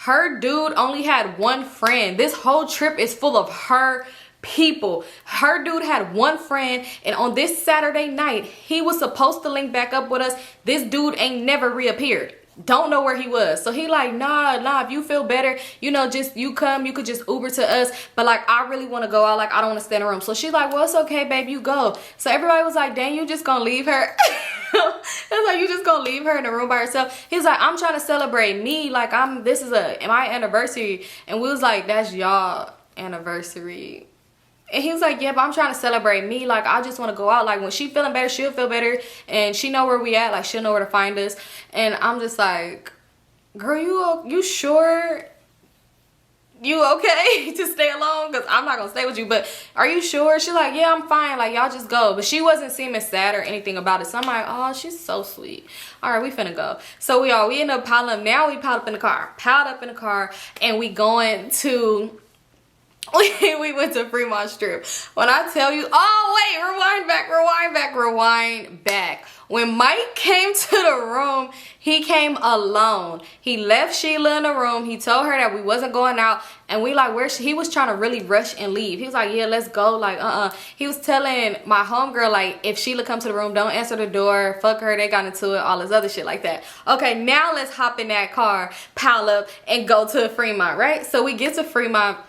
her dude only had one friend. This whole trip is full of her people. Her dude had one friend, and on this Saturday night, he was supposed to link back up with us. This dude ain't never reappeared. Don't know where he was. So he like, nah, if you feel better, you know, just you come, you could just Uber to us. But like, I really want to go out. Like, I don't want to stay in the room. So she's like, well, it's okay, babe, you go. So everybody was like, dang, you just gonna leave her? It's like, you just gonna leave her in the room by herself? He's like, I'm trying to celebrate me. Like, this is my anniversary. And we was like, that's y'all anniversary. And he was like, yeah, but I'm trying to celebrate me. Like, I just want to go out. Like, when she feeling better, she'll feel better. And she know where we at. Like, she'll know where to find us. And I'm just like, girl, you sure you okay to stay alone? Because I'm not going to stay with you. But are you sure? She's like, yeah, I'm fine. Like, y'all just go. But she wasn't seeming sad or anything about it. So I'm like, oh, she's so sweet. All right, we finna go. So we end up piling up. Now we piled up in the car. And we going to We went to Fremont Strip. When I tell you, oh wait, rewind back. When Mike came to the room, he came alone. He left Sheila in the room. He told her that we wasn't going out, and we like, he was trying to really rush and leave. He was like, yeah, let's go. Like, he was telling my homegirl, like, if Sheila comes to the room, don't answer the door. Fuck her. They got into it. All this other shit like that. Okay, now let's hop in that car, pile up, and go to Fremont, right? So we get to Fremont.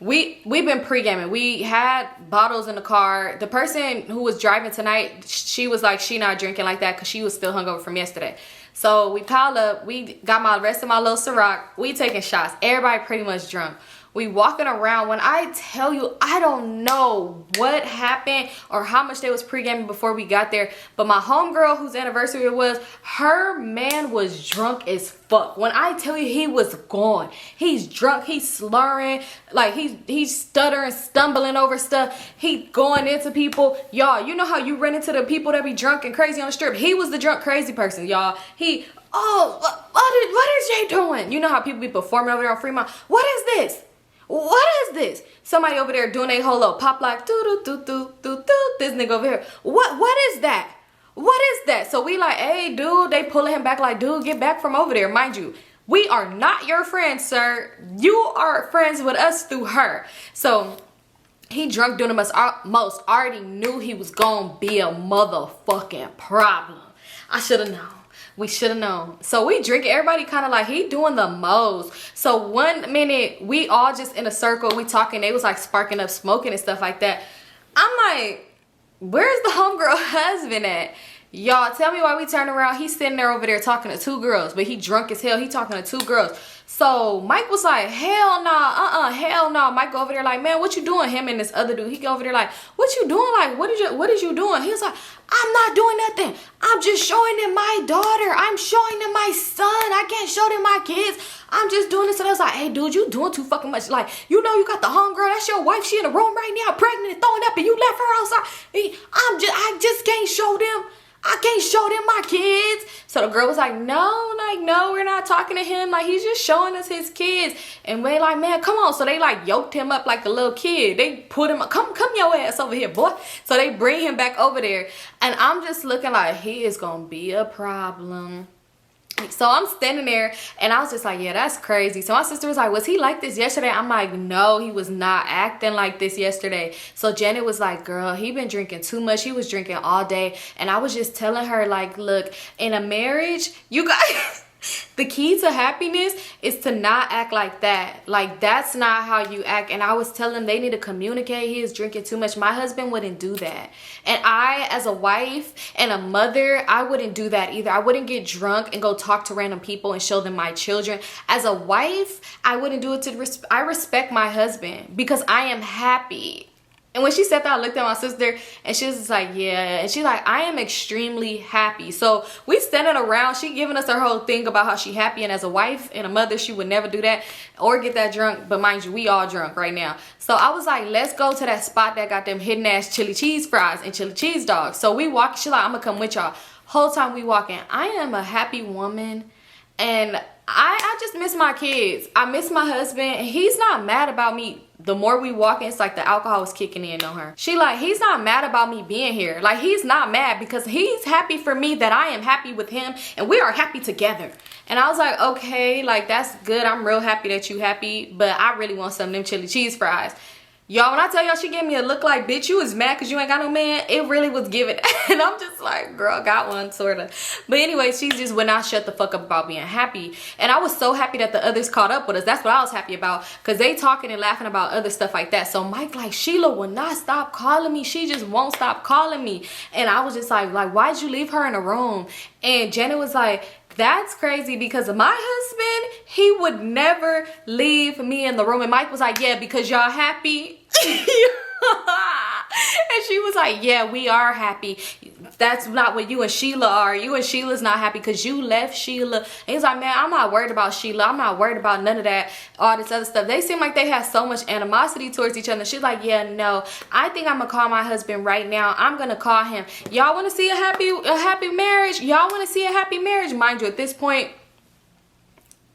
We've been pre-gaming. We had bottles in the car. The person who was driving tonight, she was like, she not drinking like that because she was still hungover from yesterday. So we piled up. We got my rest of my little Ciroc. We taking shots. Everybody pretty much drunk. We walking around. When I tell you, I don't know what happened or how much they was pre-gaming before we got there. But my homegirl, whose anniversary it was, her man was drunk as fuck. When I tell you, he was gone. He's drunk. He's slurring. Like, he's stuttering, stumbling over stuff. He going into people. Y'all, you know how you run into the people that be drunk and crazy on the strip? He was the drunk crazy person, y'all. What is Jay doing? You know how people be performing over there on Fremont? What is this? What is this? Somebody over there doing a whole little pop like doo doo doo doo doo doo. This nigga over here. What is that? What is that? So we like, hey dude, they pulling him back like, dude, get back from over there. Mind you, we are not your friends, sir. You are friends with us through her. So he drunk doing the most. Already knew he was gonna be a motherfucking problem. I should have known. We should have known. So we drink it. Everybody kind of like, he doing the most. So 1 minute, we all just in a circle. We talking. They was like sparking up, smoking and stuff like that. I'm like, where's the homegirl husband at? Y'all, tell me why we turn around. He's sitting there over there talking to 2 girls. But he drunk as hell. He talking to 2 girls. So Mike was like, hell nah, hell no. Mike go over there like, man, what you doing? Him and this other dude. He go over there like, what you doing? Like, what is you doing? He was like, I'm not doing nothing. I'm just showing them my daughter. I'm showing them my son. I can't show them my kids. I'm just doing this. And I was like, hey, dude, you doing too fucking much. Like, you know you got the homegirl. That's your wife. She in the room right now, pregnant and throwing up, and you left her outside. I just can't show them. I can't show them my kids. So the girl was like, no, we're not talking to him. Like, he's just showing us his kids. And we're like, man, come on. So they like yoked him up like a little kid. They put him, come your ass over here, boy. So they bring him back over there. And I'm just looking like, he is going to be a problem. So I'm standing there and I was just like, yeah, that's crazy. So my sister was like, was he like this yesterday? I'm like, no, he was not acting like this yesterday. So Janet was like, girl, he been drinking too much. He was drinking all day. And I was just telling her, like, look, in a marriage, you guys... The key to happiness is to not act like that. Like, that's not how you act. And I was telling them they need to communicate. He is drinking too much. My husband wouldn't do that. And I, as a wife and a mother, I wouldn't do that either. I wouldn't get drunk and go talk to random people and show them my children. As a wife, I wouldn't do it to... I respect my husband because I am happy. And when she said that, I looked at my sister and she was just like, yeah. And she's like, I am extremely happy. So we standing around, she giving us her whole thing about how she happy. And as a wife and a mother, she would never do that or get that drunk. But mind you, we all drunk right now. So I was like, let's go to that spot that got them hidden ass chili cheese fries and chili cheese dogs. So we walk, she's like, I'm gonna come with y'all. Whole time we walking, I am a happy woman. And I just miss my kids. I miss my husband. He's not mad about me. The more we walk in, it's like the alcohol is kicking in on her. She like, he's not mad about me being here. Like, he's not mad because he's happy for me that I am happy with him and we are happy together. And I was like, okay, like, that's good. I'm real happy that you happy, but I really want some of them chili cheese fries. Y'all, when I tell y'all she gave me a look like, bitch, you was mad because you ain't got no man, it really was giving. And I'm just like, girl, got one, sort of. But anyway, she just would not shut the fuck up about being happy. And I was so happy that the others caught up with us. That's what I was happy about, because they talking and laughing about other stuff like that. So Mike like, Sheila will not stop calling me. She just won't stop calling me. And I was just like, why'd you leave her in a room? And Janet was like, that's crazy because my husband, he would never leave me in the room. And Mike was like, yeah, because y'all happy. And she was like, yeah, we are happy. That's not what you and Sheila are. You and Sheila's not happy because you left Sheila. And he's like, man, I'm not worried about Sheila. I'm not worried about none of that, all this other stuff. They seem like they have so much animosity towards each other. She's like, yeah, no, I think I'm gonna call my husband right now. I'm gonna call him. Y'all want to see a happy marriage? Y'all want to see a happy marriage? Mind you, at this point,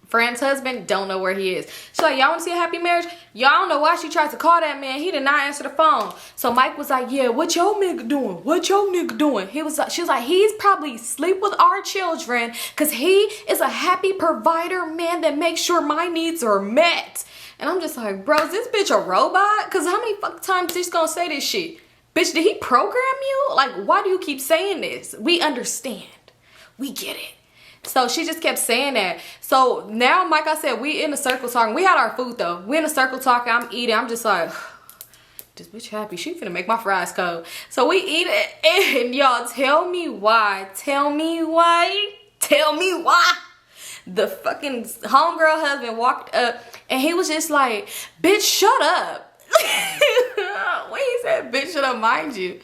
friend's husband, don't know where he is. She's like, y'all want to see a happy marriage? Y'all don't know why she tried to call that man. He did not answer the phone. So Mike was like, yeah, what your nigga doing? What your nigga doing? She was like, he's probably sleep with our children because he is a happy provider man that makes sure my needs are met. And I'm just like, bro, is this bitch a robot? Because how many fucking times she's gonna say this shit? Bitch, did he program you? Like, why do you keep saying this? We understand. We get it. So she just kept saying that. So now, like I said, we in a circle talking. We had our food though. We in a circle talking. I'm eating. I'm just like, this bitch happy. She finna make my fries cold. So we eat it. And y'all, tell me why. Tell me why. Tell me why. The fucking homegirl husband walked up and he was just like, bitch, shut up. When he said bitch, shut up, mind you,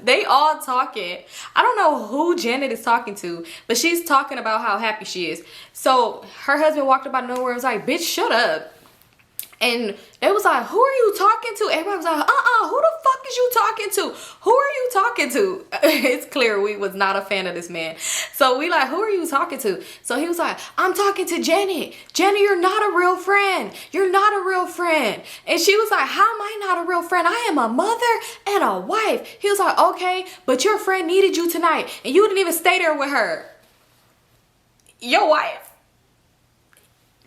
they all talking. I don't know who Janet is talking to, but she's talking about how happy she is. So her husband walked up out of nowhere and was like, bitch, shut up. And they was like, who are you talking to? Everybody was like, who the fuck is you talking to? Who are you talking to? It's clear we was not a fan of this man. So we like, who are you talking to? So he was like, I'm talking to Janet. Janet, you're not a real friend. You're not a real friend. And she was like, how am I not a real friend? I am a mother and a wife. He was like, okay, but your friend needed you tonight and you didn't even stay there with her. Your wife?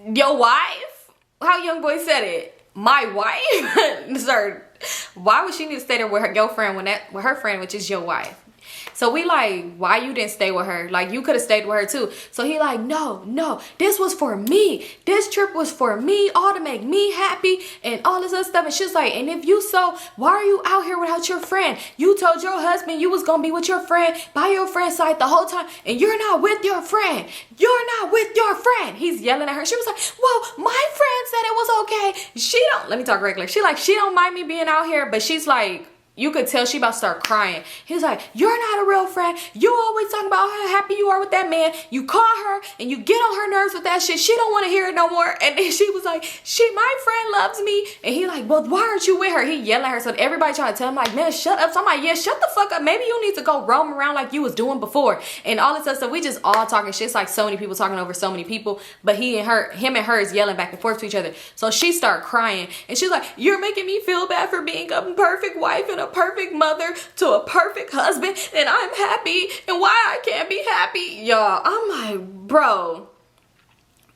Your wife? How young boy said it? My wife? Sir, why would she need to stay there with her girlfriend with her friend, which is your wife? So we like, why you didn't stay with her? Like, you could have stayed with her too. So he like, no, this was for me. This trip was for me, all to make me happy and all this other stuff. And she's like, and if you so, why are you out here without your friend? You told your husband you was gonna be with your friend by your friend's side the whole time, and you're not with your friend. You're not with your friend. He's yelling at her. She was like, well, my friend said it was okay. Let me talk regular. She don't mind me being out here, but she's like, you could tell she about to start crying. He was like, you're not a real friend. You always talking about how happy you are with that man. You call her and you get on her nerves with that shit. She don't want to hear it no more. And then she was like, my friend loves me. And he like, well, why aren't you with her? He yelling at her. So everybody trying to tell him like, man, shut up. So I'm like, yeah, shut the fuck up. Maybe you need to go roam around like you was doing before. And all this other stuff. We just all talking shit. It's like so many people talking over so many people. But him and her is yelling back and forth to each other. So she started crying. And she's like, you're making me feel bad for being a perfect wife and a perfect mother to a perfect husband, and I'm happy, and why I can't be happy. Y'all, I'm like, bro,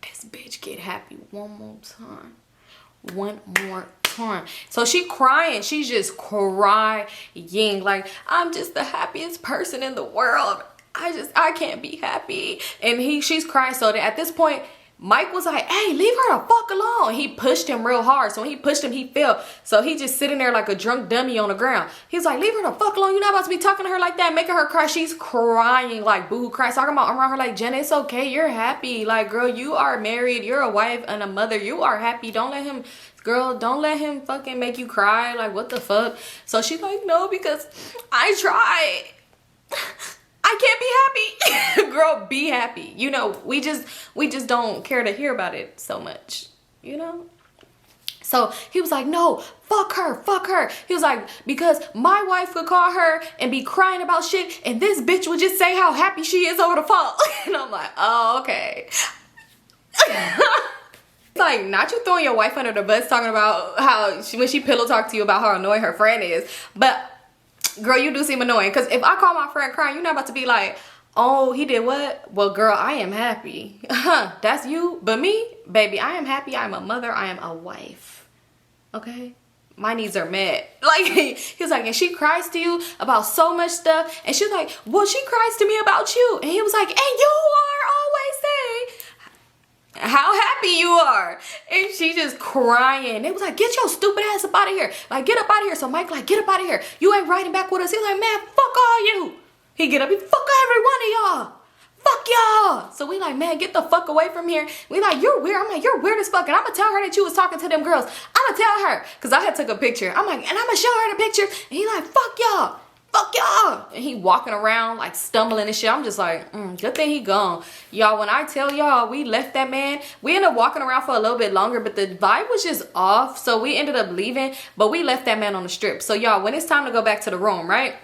this bitch get happy one more time. So she crying. She's just crying like, I'm just the happiest person in the world. I can't be happy. And she's crying. So that at this point, Mike was like, hey, leave her the fuck alone. He pushed him real hard. So when he pushed him, he fell. So he just sitting there like a drunk dummy on the ground. He's like, leave her the fuck alone. You're not about to be talking to her like that, making her cry. She's crying like boo crying. Talking about around her like, Jenna, it's okay. You're happy. Like, girl, you are married. You're a wife and a mother. You are happy. Don't let him fucking make you cry. Like, what the fuck? So she's like, no, because I tried. I can't be happy. Girl, be happy. You know, we just don't care to hear about it so much, you know? So he was like, no, fuck her. He was like, because my wife would call her and be crying about shit, and this bitch would just say how happy she is over the phone. And I'm like, oh, okay. Like, not you throwing your wife under the bus talking about how when she pillow talk to you about how annoying her friend is, but girl, you do seem annoying. Because if I call my friend crying, you're not about to be like, oh, he did what? Well, girl, I am happy. That's you. But me, baby, I am happy. I'm a mother. I am a wife. Okay? My needs are met. Like, he was like, and she cries to you about so much stuff. And she's like, well, she cries to me about you. And he was like, and you are always saying how happy you are. And she just crying. They was like, get your stupid ass up out of here. Like, get up out of here. So Mike like, get up out of here. You ain't riding back with us. He was like, man, fuck all you. He get up, he fuck every one of y'all. Fuck y'all. So we like, man, get the fuck away from here. We like, you're weird. I'm like, you're weird as fuck. And I'm gonna tell her that you was talking to them girls. I'm gonna tell her. Cause I had took a picture. I'm like, and I'm gonna show her the picture. And he like, fuck y'all. Fuck y'all. And he walking around like stumbling and shit. I'm just like, good thing he gone. Y'all, when I tell y'all we left that man, we ended up walking around for a little bit longer, but the vibe was just off. So we ended up leaving, but we left that man on the strip. So y'all, when it's time to go back to the room, right?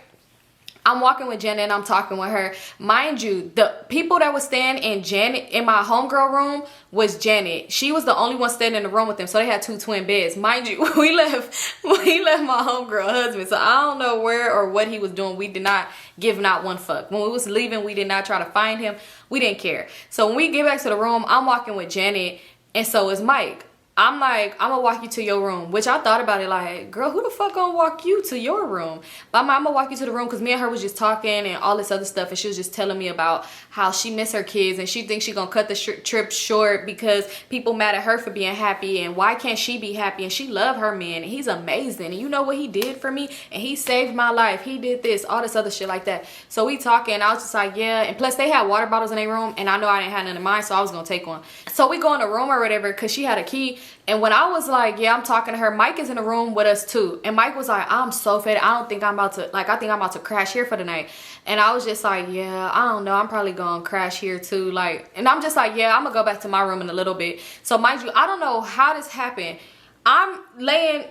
I'm walking with Janet and I'm talking with her. Mind you, the people that was staying in my homegirl room was Janet. She was the only one staying in the room with them, so they had 2 twin beds. Mind you, we left my homegirl husband, so I don't know where or what he was doing. We did not give not one fuck. When we was leaving, we did not try to find him. We didn't care. So when we get back to the room, I'm walking with Janet, and so is Mike. I'm like, I'm gonna walk you to your room, which I thought about it like, girl, who the fuck gonna walk you to your room? But I'm gonna walk you to the room because me and her was just talking and all this other stuff, and she was just telling me about how she miss her kids and she thinks she gonna cut the trip short because people mad at her for being happy, and why can't she be happy, and she love her man and he's amazing, and you know what he did for me, and he saved my life, he did this, all this other shit like that. So we talking, I was just like, yeah, and plus they had water bottles in their room, and I know I didn't have none of mine, so I was gonna take one. So we go in the room or whatever because she had a key. And when I was like, yeah, I'm talking to her, Mike is in the room with us too. And Mike was like, I'm so fed. I don't think I'm about to, like, I think I'm about to crash here for the night. And I was just like, yeah, I don't know. I'm probably going to crash here too. Like, and I'm just like, yeah, I'm going to go back to my room in a little bit. So mind you, I don't know how this happened. I'm laying,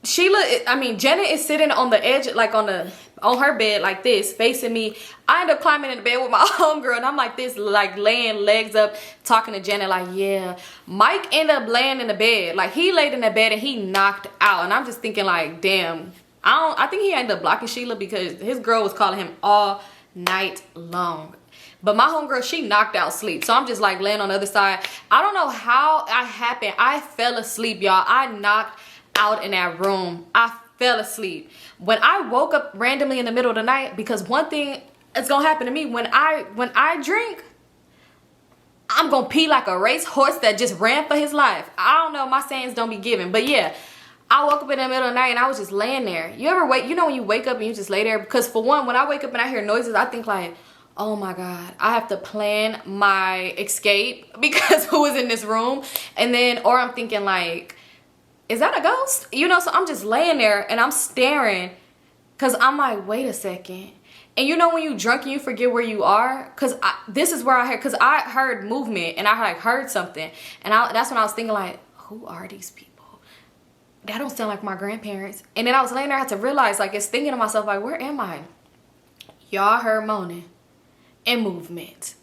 Jenna is sitting on the edge, like on her bed like this, facing me. I end up climbing in the bed with my homegirl, and I'm like this, like laying legs up, talking to Jenna like, yeah. Mike ended up laying in the bed. Like, he laid in the bed and he knocked out. And I'm just thinking like, damn. I think he ended up blocking Sheila because his girl was calling him all night long. But my homegirl, she knocked out sleep. So I'm just like laying on the other side. I don't know how it happened. I fell asleep, y'all. I knocked out in that room. I fell asleep. When I woke up randomly in the middle of the night, because one thing is gonna happen to me when I drink, I'm gonna pee like a racehorse that just ran for his life. I don't know, my sayings don't be given, but yeah, I woke up in the middle of the night and I was just laying there. You ever wake, you know when you wake up and you just lay there? Because for one, when I wake up and I hear noises, I think like, oh my God, I have to plan my escape because who is in this room? And then, or I'm thinking like, is that a ghost? You know, so I'm just laying there and I'm staring because I'm like, wait a second. And you know when you drunk and you forget where you are? Because this is where I heard movement and I like heard something. And that's when I was thinking like, who are these people? That don't sound like my grandparents. And then I was laying there, I had to realize, like, it's thinking to myself, like, where am I? Y'all heard moaning and movement.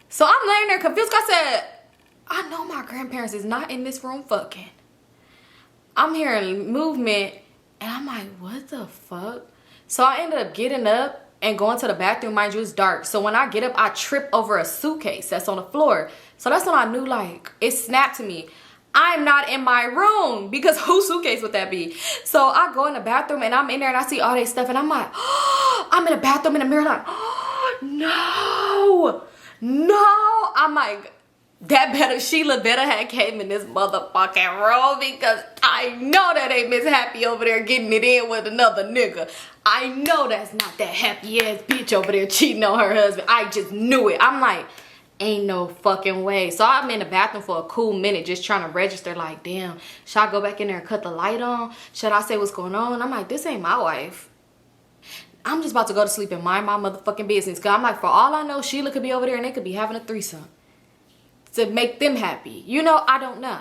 So I'm laying there confused. I said, I know my grandparents is not in this room fucking. I'm hearing movement and I'm like, what the fuck? So I ended up getting up and going to the bathroom. Mind you, it's dark. So when I get up, I trip over a suitcase that's on the floor. So that's when I knew, like, it snapped to me. I'm not in my room because whose suitcase would that be? So I go in the bathroom and I'm in there and I see all this stuff and I'm like, oh, I'm in the bathroom in the mirror like, oh, no. I'm like, Sheila better have came in this motherfucking room because I know that ain't Miss Happy over there getting it in with another nigga. I know that's not that happy ass bitch over there cheating on her husband. I just knew it. I'm like, ain't no fucking way. So I'm in the bathroom for a cool minute just trying to register like, damn, should I go back in there and cut the light on? Should I say what's going on? I'm like, this ain't my wife. I'm just about to go to sleep and mind my motherfucking business. Cause I'm like, for all I know, Sheila could be over there and they could be having a threesome to make them happy. You know, I don't know.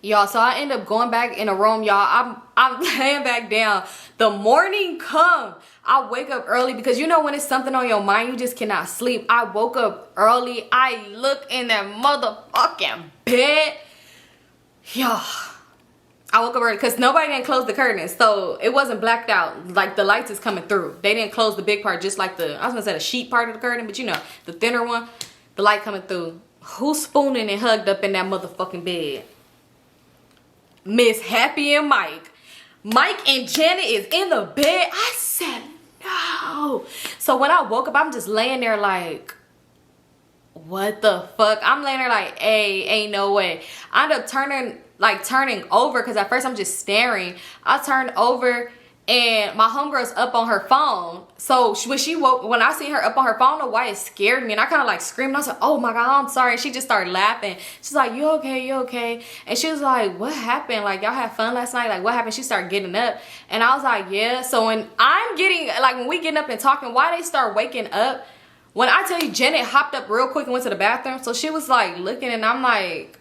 Y'all, so I end up going back in a room, y'all. I'm laying back down. The morning come. I wake up early because you know when it's something on your mind, you just cannot sleep. I woke up early. I look in that motherfucking bed. Y'all, I woke up early because nobody didn't close the curtains. So it wasn't blacked out. Like the lights is coming through. They didn't close the big part, just like I was gonna say the sheet part of the curtain, but you know, the thinner one, the light coming through. Who's spooning and hugged up in that motherfucking bed? Miss Happy and Mike. Mike and Janet is in the bed. I said no. So when I woke up, I'm just laying there like, what the fuck? I'm laying there like, hey, ain't no way. I end up turning over because at first I'm just staring. I turned over and my homegirl's up on her phone. So when she woke, when I seen her up on her phone, I don't know why it scared me. And I kind of like screamed. I said, oh my God, I'm sorry. And she just started laughing. She's like, you okay? You okay? And she was like, what happened? Like, y'all had fun last night? Like, what happened? She started getting up. And I was like, yeah. So when when we getting up and talking, why they start waking up? When I tell you, Janet hopped up real quick and went to the bathroom. So she was like looking and I'm like,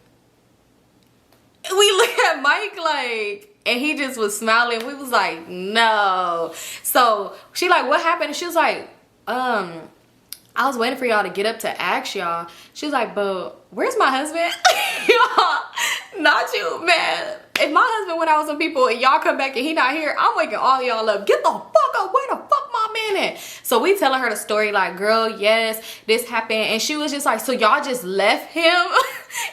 we look at Mike like, and he just was smiling. We was like, no. So she like, what happened? And she was like, I was waiting for y'all to get up to ask y'all. She was like, but where's my husband? Y'all, not you, man. If my husband went out with some people and y'all come back and he not here, I'm waking all y'all up. Get the fuck up. Where the fuck my man at? So we telling her the story like, girl, yes, this happened. And she was just like, so y'all just left him?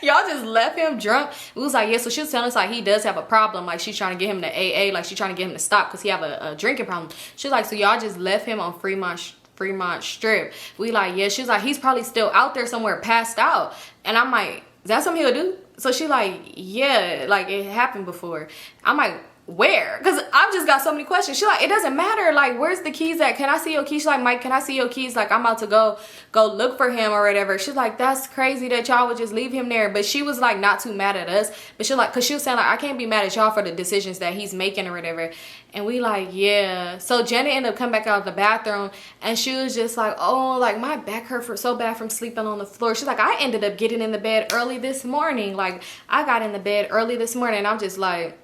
Y'all just left him drunk? We was like, yeah. So she was telling us like he does have a problem. Like she's trying to get him to AA. Like she's trying to get him to stop because he have a drinking problem. She was like, so y'all just left him on Fremont Strip. We like, yeah. She was like, he's probably still out there somewhere passed out. And I'm like, is that something he'll do? So she like, yeah, like it happened before. I'm like, where? Because I've just got so many questions. She like, it doesn't matter. Like, where's the keys at? Can I see your keys? She's like, Mike, can I see your keys? Like, I'm about to go look for him or whatever. She's like, that's crazy that y'all would just leave him there. But she was like, not too mad at us. But she like, because she was saying like, I can't be mad at y'all for the decisions that he's making or whatever. And we like, yeah. So Janet ended up coming back out of the bathroom and she was just like, oh, like my back hurt so bad from sleeping on the floor. She's like, I ended up getting in the bed early this morning. Like I got in the bed early this morning. And I'm just like,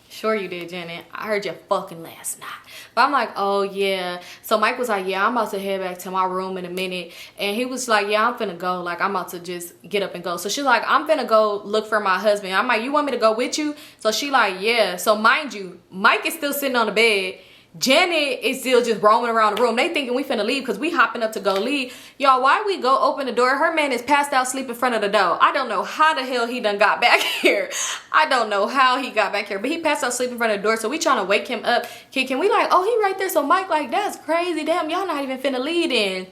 sure you did, Janet. I heard you fucking last night. But I'm like, oh yeah. So Mike was like, yeah, I'm about to head back to my room in a minute. And he was like, yeah, I'm finna go. Like, I'm about to just get up and go. So she's like, I'm finna go look for my husband. I'm like, you want me to go with you? So she like, yeah. So mind you, Mike is still sitting on the bed. Janet is still just roaming around the room. They thinking we finna leave because we hopping up to go leave. Y'all, why we go open the door? Her man is passed out asleep in front of the door. I don't know how the hell he done got back here. I don't know how he got back here. But he passed out asleep in front of the door. So we trying to wake him up. Can we like, oh, he right there. So Mike like, that's crazy. Damn, y'all not even finna lead in.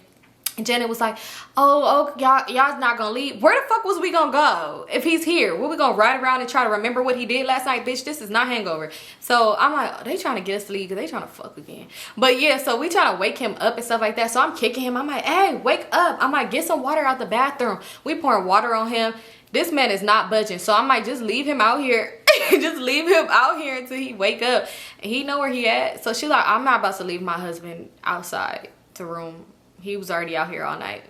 And Janet was like, oh, y'all's not gonna leave. Where the fuck was we gonna go if he's here? Were we gonna ride around and try to remember what he did last night? Bitch, this is not hangover. So I'm like, oh, they trying to get us to leave because they trying to fuck again. But yeah, so we trying to wake him up and stuff like that. So I'm kicking him. I'm like, hey, wake up. I'm like, get some water out the bathroom. We pouring water on him. This man is not budging. So I might just leave him out here. Just leave him out here until he wake up. And he know where he at. So she's like, I'm not about to leave my husband outside the room. He was already out here all night.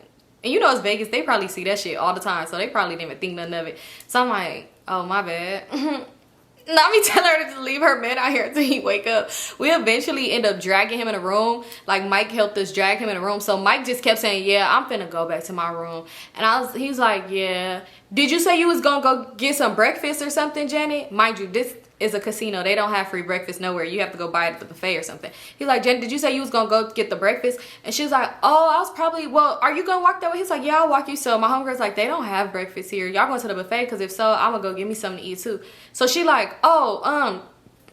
And you know it's Vegas. They probably see that shit all the time. So they probably didn't even think nothing of it. So I'm like, oh, my bad. Not me telling her to just leave her man out here until he wake up. We eventually end up dragging him in a room. Like Mike helped us drag him in a room. So Mike just kept saying, yeah, I'm finna go back to my room. And he's like, yeah. Did you say you was gonna go get some breakfast or something, Janet? Mind you, this is a casino. They don't have free breakfast nowhere. You have to go buy it at the buffet or something. He's like, Janet, did you say you was gonna go get the breakfast? And she was like, oh, I was probably, well, are you gonna walk that way? He's like, yeah, I'll walk you. So my homegirl's like, they don't have breakfast here. Y'all going to the buffet? Because if so, I'm gonna go get me something to eat too. So she like, oh,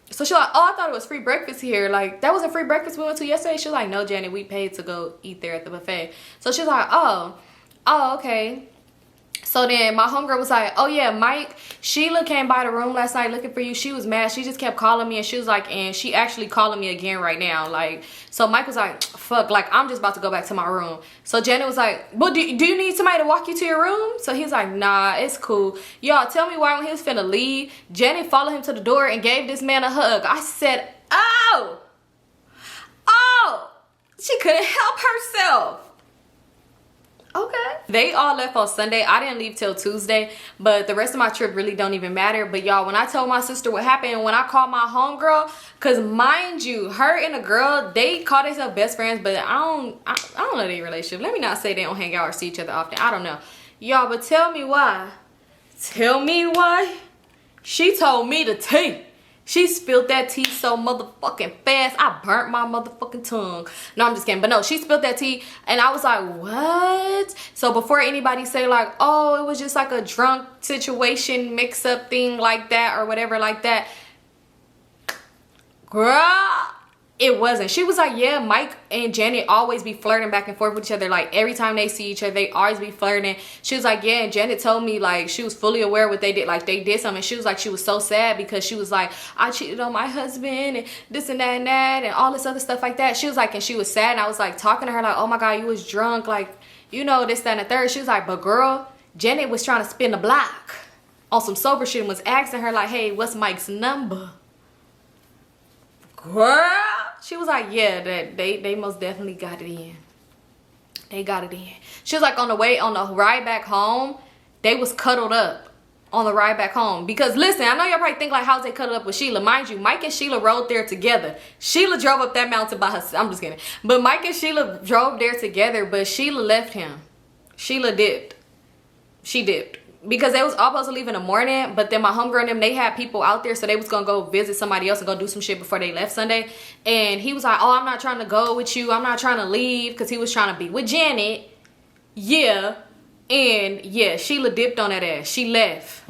so she's like, oh, I thought it was free breakfast here. Like, that wasn't free breakfast we went to yesterday? She's like, no, Janet, we paid to go eat there at the buffet. So she's like, oh, okay. So then my homegirl was like, oh yeah, Mike, Sheila came by the room last night looking for you. She was mad. She just kept calling me and she was like, and she actually calling me again right now. Like, so Mike was like, fuck, like I'm just about to go back to my room. So Janet was like, well, do you need somebody to walk you to your room? So he's like, nah, it's cool. Y'all, tell me why when he was finna leave, Janet followed him to the door and gave this man a hug. I said, oh, she couldn't help herself. Okay. They all left on Sunday. I didn't leave till Tuesday, but the rest of my trip really don't even matter. But y'all, when I told my sister what happened, when I called my homegirl, because mind you, her and the girl, they call themselves best friends, but I don't know their relationship. Let me not say they don't hang out or see each other often. I don't know. Y'all, but tell me why. Tell me why. She told me the tea. She spilled that tea so motherfucking fast. I burnt my motherfucking tongue. No, I'm just kidding. But no, she spilled that tea. And I was like, what? So before anybody say like, oh, it was just like a drunk situation, mix up thing like that or whatever like that. Girl, it wasn't. She was like, yeah, Mike and Janet always be flirting back and forth with each other. Like every time they see each other, they always be flirting. She was like, yeah, and Janet told me like she was fully aware what they did. Like they did something. She was like, she was so sad because she was like, I cheated on my husband and this and that and all this other stuff like that. She was like, and she was sad. And I was like talking to her like, oh my God, you was drunk. Like, you know, this, that, and the third. She was like, but girl, Janet was trying to spin the block on some sober shit and was asking her like, hey, what's Mike's number? Girl, she was like, yeah, that they most definitely got it in. They got it in. She was like, on the ride back home, they was cuddled up. on the ride back home. Because listen, I know y'all probably think like, how's they cut it up with Sheila? Mind you, Mike and Sheila rode there together. Sheila drove up that mountain by herself. I'm just kidding. But Mike and Sheila drove there together, but Sheila left him. Sheila dipped. She dipped. Because they was all supposed to leave in the morning, but then my homegirl and them, they had people out there, so they was gonna go visit somebody else and go do some shit before they left Sunday. And he was like, oh, I'm not trying to go with you. I'm not trying to leave, because he was trying to be with Janet. Yeah. And yeah, Sheila dipped on that ass. She left.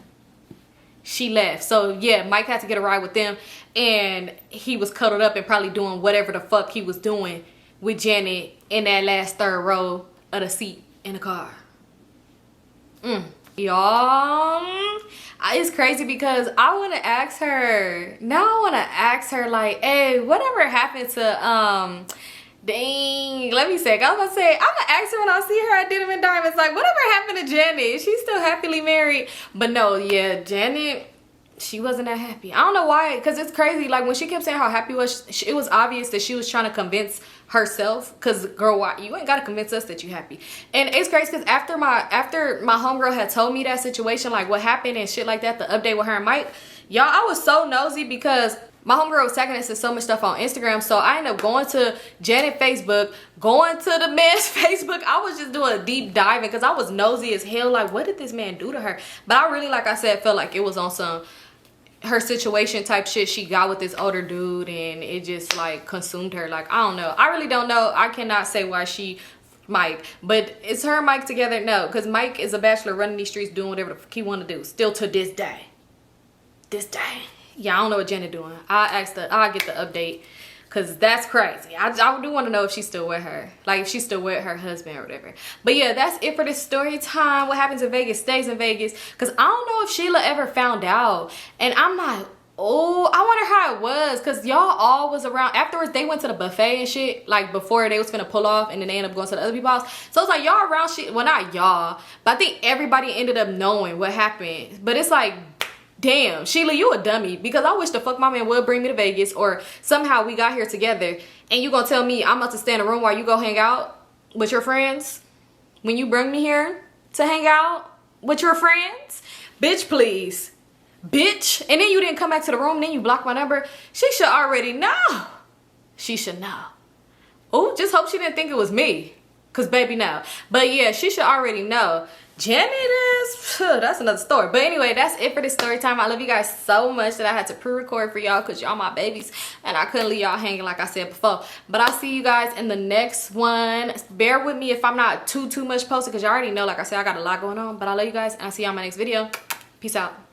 She left. So yeah, Mike had to get a ride with them, and he was cuddled up and probably doing whatever the fuck he was doing with Janet in that last third row of the seat in the car. Y'all, it's crazy because I want to ask her. Now I want to ask her like, hey, whatever happened to dang, let me say, I was gonna say, I'm gonna ask her when I see her at Denim and Diamonds, like, whatever happened to Janet? She's still happily married. But no, yeah, Janet, she wasn't that happy. I don't know why, because it's crazy. Like, when she kept saying how happy was, it was obvious that she was trying to convince herself. Because, girl, why? You ain't got to convince us that you happy. And it's crazy because after my homegirl had told me that situation, like what happened and shit like that, the update with her and Mike, y'all, I was so nosy because my homegirl was tagging us in so much stuff on Instagram. So I ended up going to Janet Facebook, going to the man's Facebook. I was just doing a deep dive because I was nosy as hell. Like, what did this man do to her? But I really, like I said, felt like it was on some her situation type shit she got with this older dude, and it just like consumed her. Like, I don't know. I really don't know. I cannot say why she Mike, but is her and Mike together? No, because Mike is a bachelor running these streets doing whatever the fuck he want to do still to this day. Yeah, I don't know what Janet doing. I'll get the update, because that's crazy. I do want to know if she's still with her, like if she's still with her husband or whatever. But yeah, that's it for this story time. What happens in Vegas stays in Vegas, because I don't know if Sheila ever found out. And I'm like, oh, I wonder how it was, because y'all all was around. Afterwards, they went to the buffet and shit, like before they was finna pull off, and then they ended up going to the other people's house. So it's like y'all around shit. Well, not y'all, but I think everybody ended up knowing what happened. But it's like, damn, Sheila, you a dummy, because I wish the fuck my man would bring me to Vegas, or somehow we got here together, and you gonna tell me I'm about to stay in a room while you go hang out with your friends when you bring me here to hang out with your friends? Bitch, please. Bitch. And then you didn't come back to the room, then you blocked my number. She should already know. She should know. Oh, just hope she didn't think it was me, because baby, no. But yeah, she should already know. Janet is, that's another story. But anyway, that's it for this story time. I love you guys so much that I had to pre-record for y'all, because y'all my babies and I couldn't leave y'all hanging like I said before. But I'll see you guys in the next one. Bear with me if I'm not too much posted, because y'all already know, like I said, I got a lot going on. But I love you guys, and I'll see y'all in my next video. Peace out.